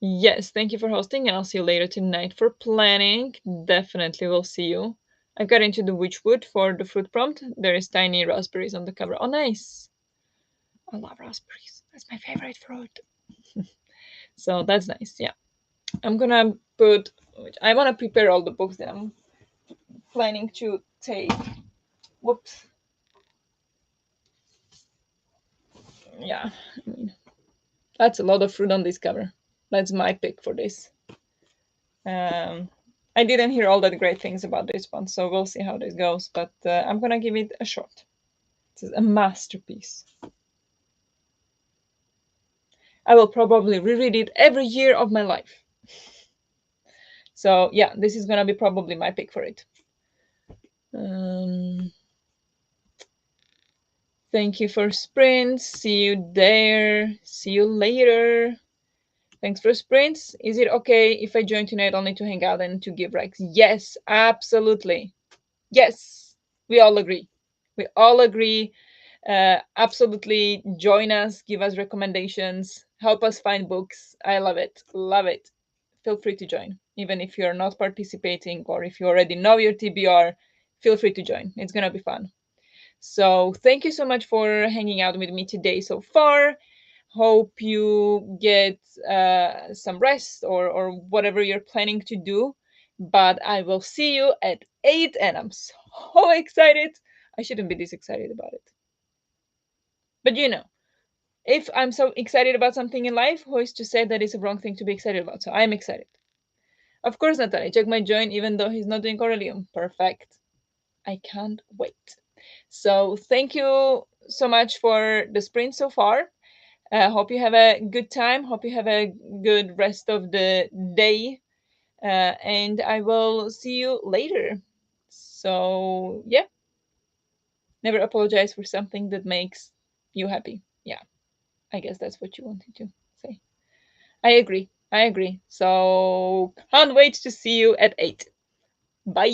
yes, thank you for hosting, and I'll see you later tonight for planning. Definitely will see you. I got into the Witchwood for the fruit prompt. There is tiny raspberries on the cover. Oh, nice. I love raspberries. That's my favorite fruit. So that's nice. Yeah. I'm gonna put, I wanna prepare all the books that I'm planning to take. Whoops. Yeah, I mean, that's a lot of fruit on this cover. That's my pick for this. Um, I didn't hear all that great things about this one, so we'll see how this goes. But I'm gonna give it a shot. It's a masterpiece. I will probably reread it every year of my life. So yeah, this is gonna be probably my pick for it. Um, Thank you for sprints. See you there. See you later. Thanks for sprints. Is it okay if I join tonight only to hang out and to give likes? Yes, absolutely. Yes, we all agree. We all agree. Absolutely join us, give us recommendations, help us find books. I love it. Love it. Feel free to join. Even if you're not participating or if you already know your TBR, feel free to join. It's going to be fun. So, thank you so much for hanging out with me today so far. Hope you get some rest or whatever you're planning to do. But I will see you at 8, and I'm so excited. I shouldn't be this excited about it. But if I'm so excited about something in life, who is to say that it's a wrong thing to be excited about? So I'm excited. Of course, Natalie, check my join even though he's not doing Corellium. Perfect. I can't wait. So thank you so much for the sprint so far. Hope you have a good time. Hope you have a good rest of the day. And I will see you later. So, yeah, never apologize for something that makes you happy. Yeah, I guess that's what you wanted to say. I agree. I agree. So can't wait to see you at 8. Bye.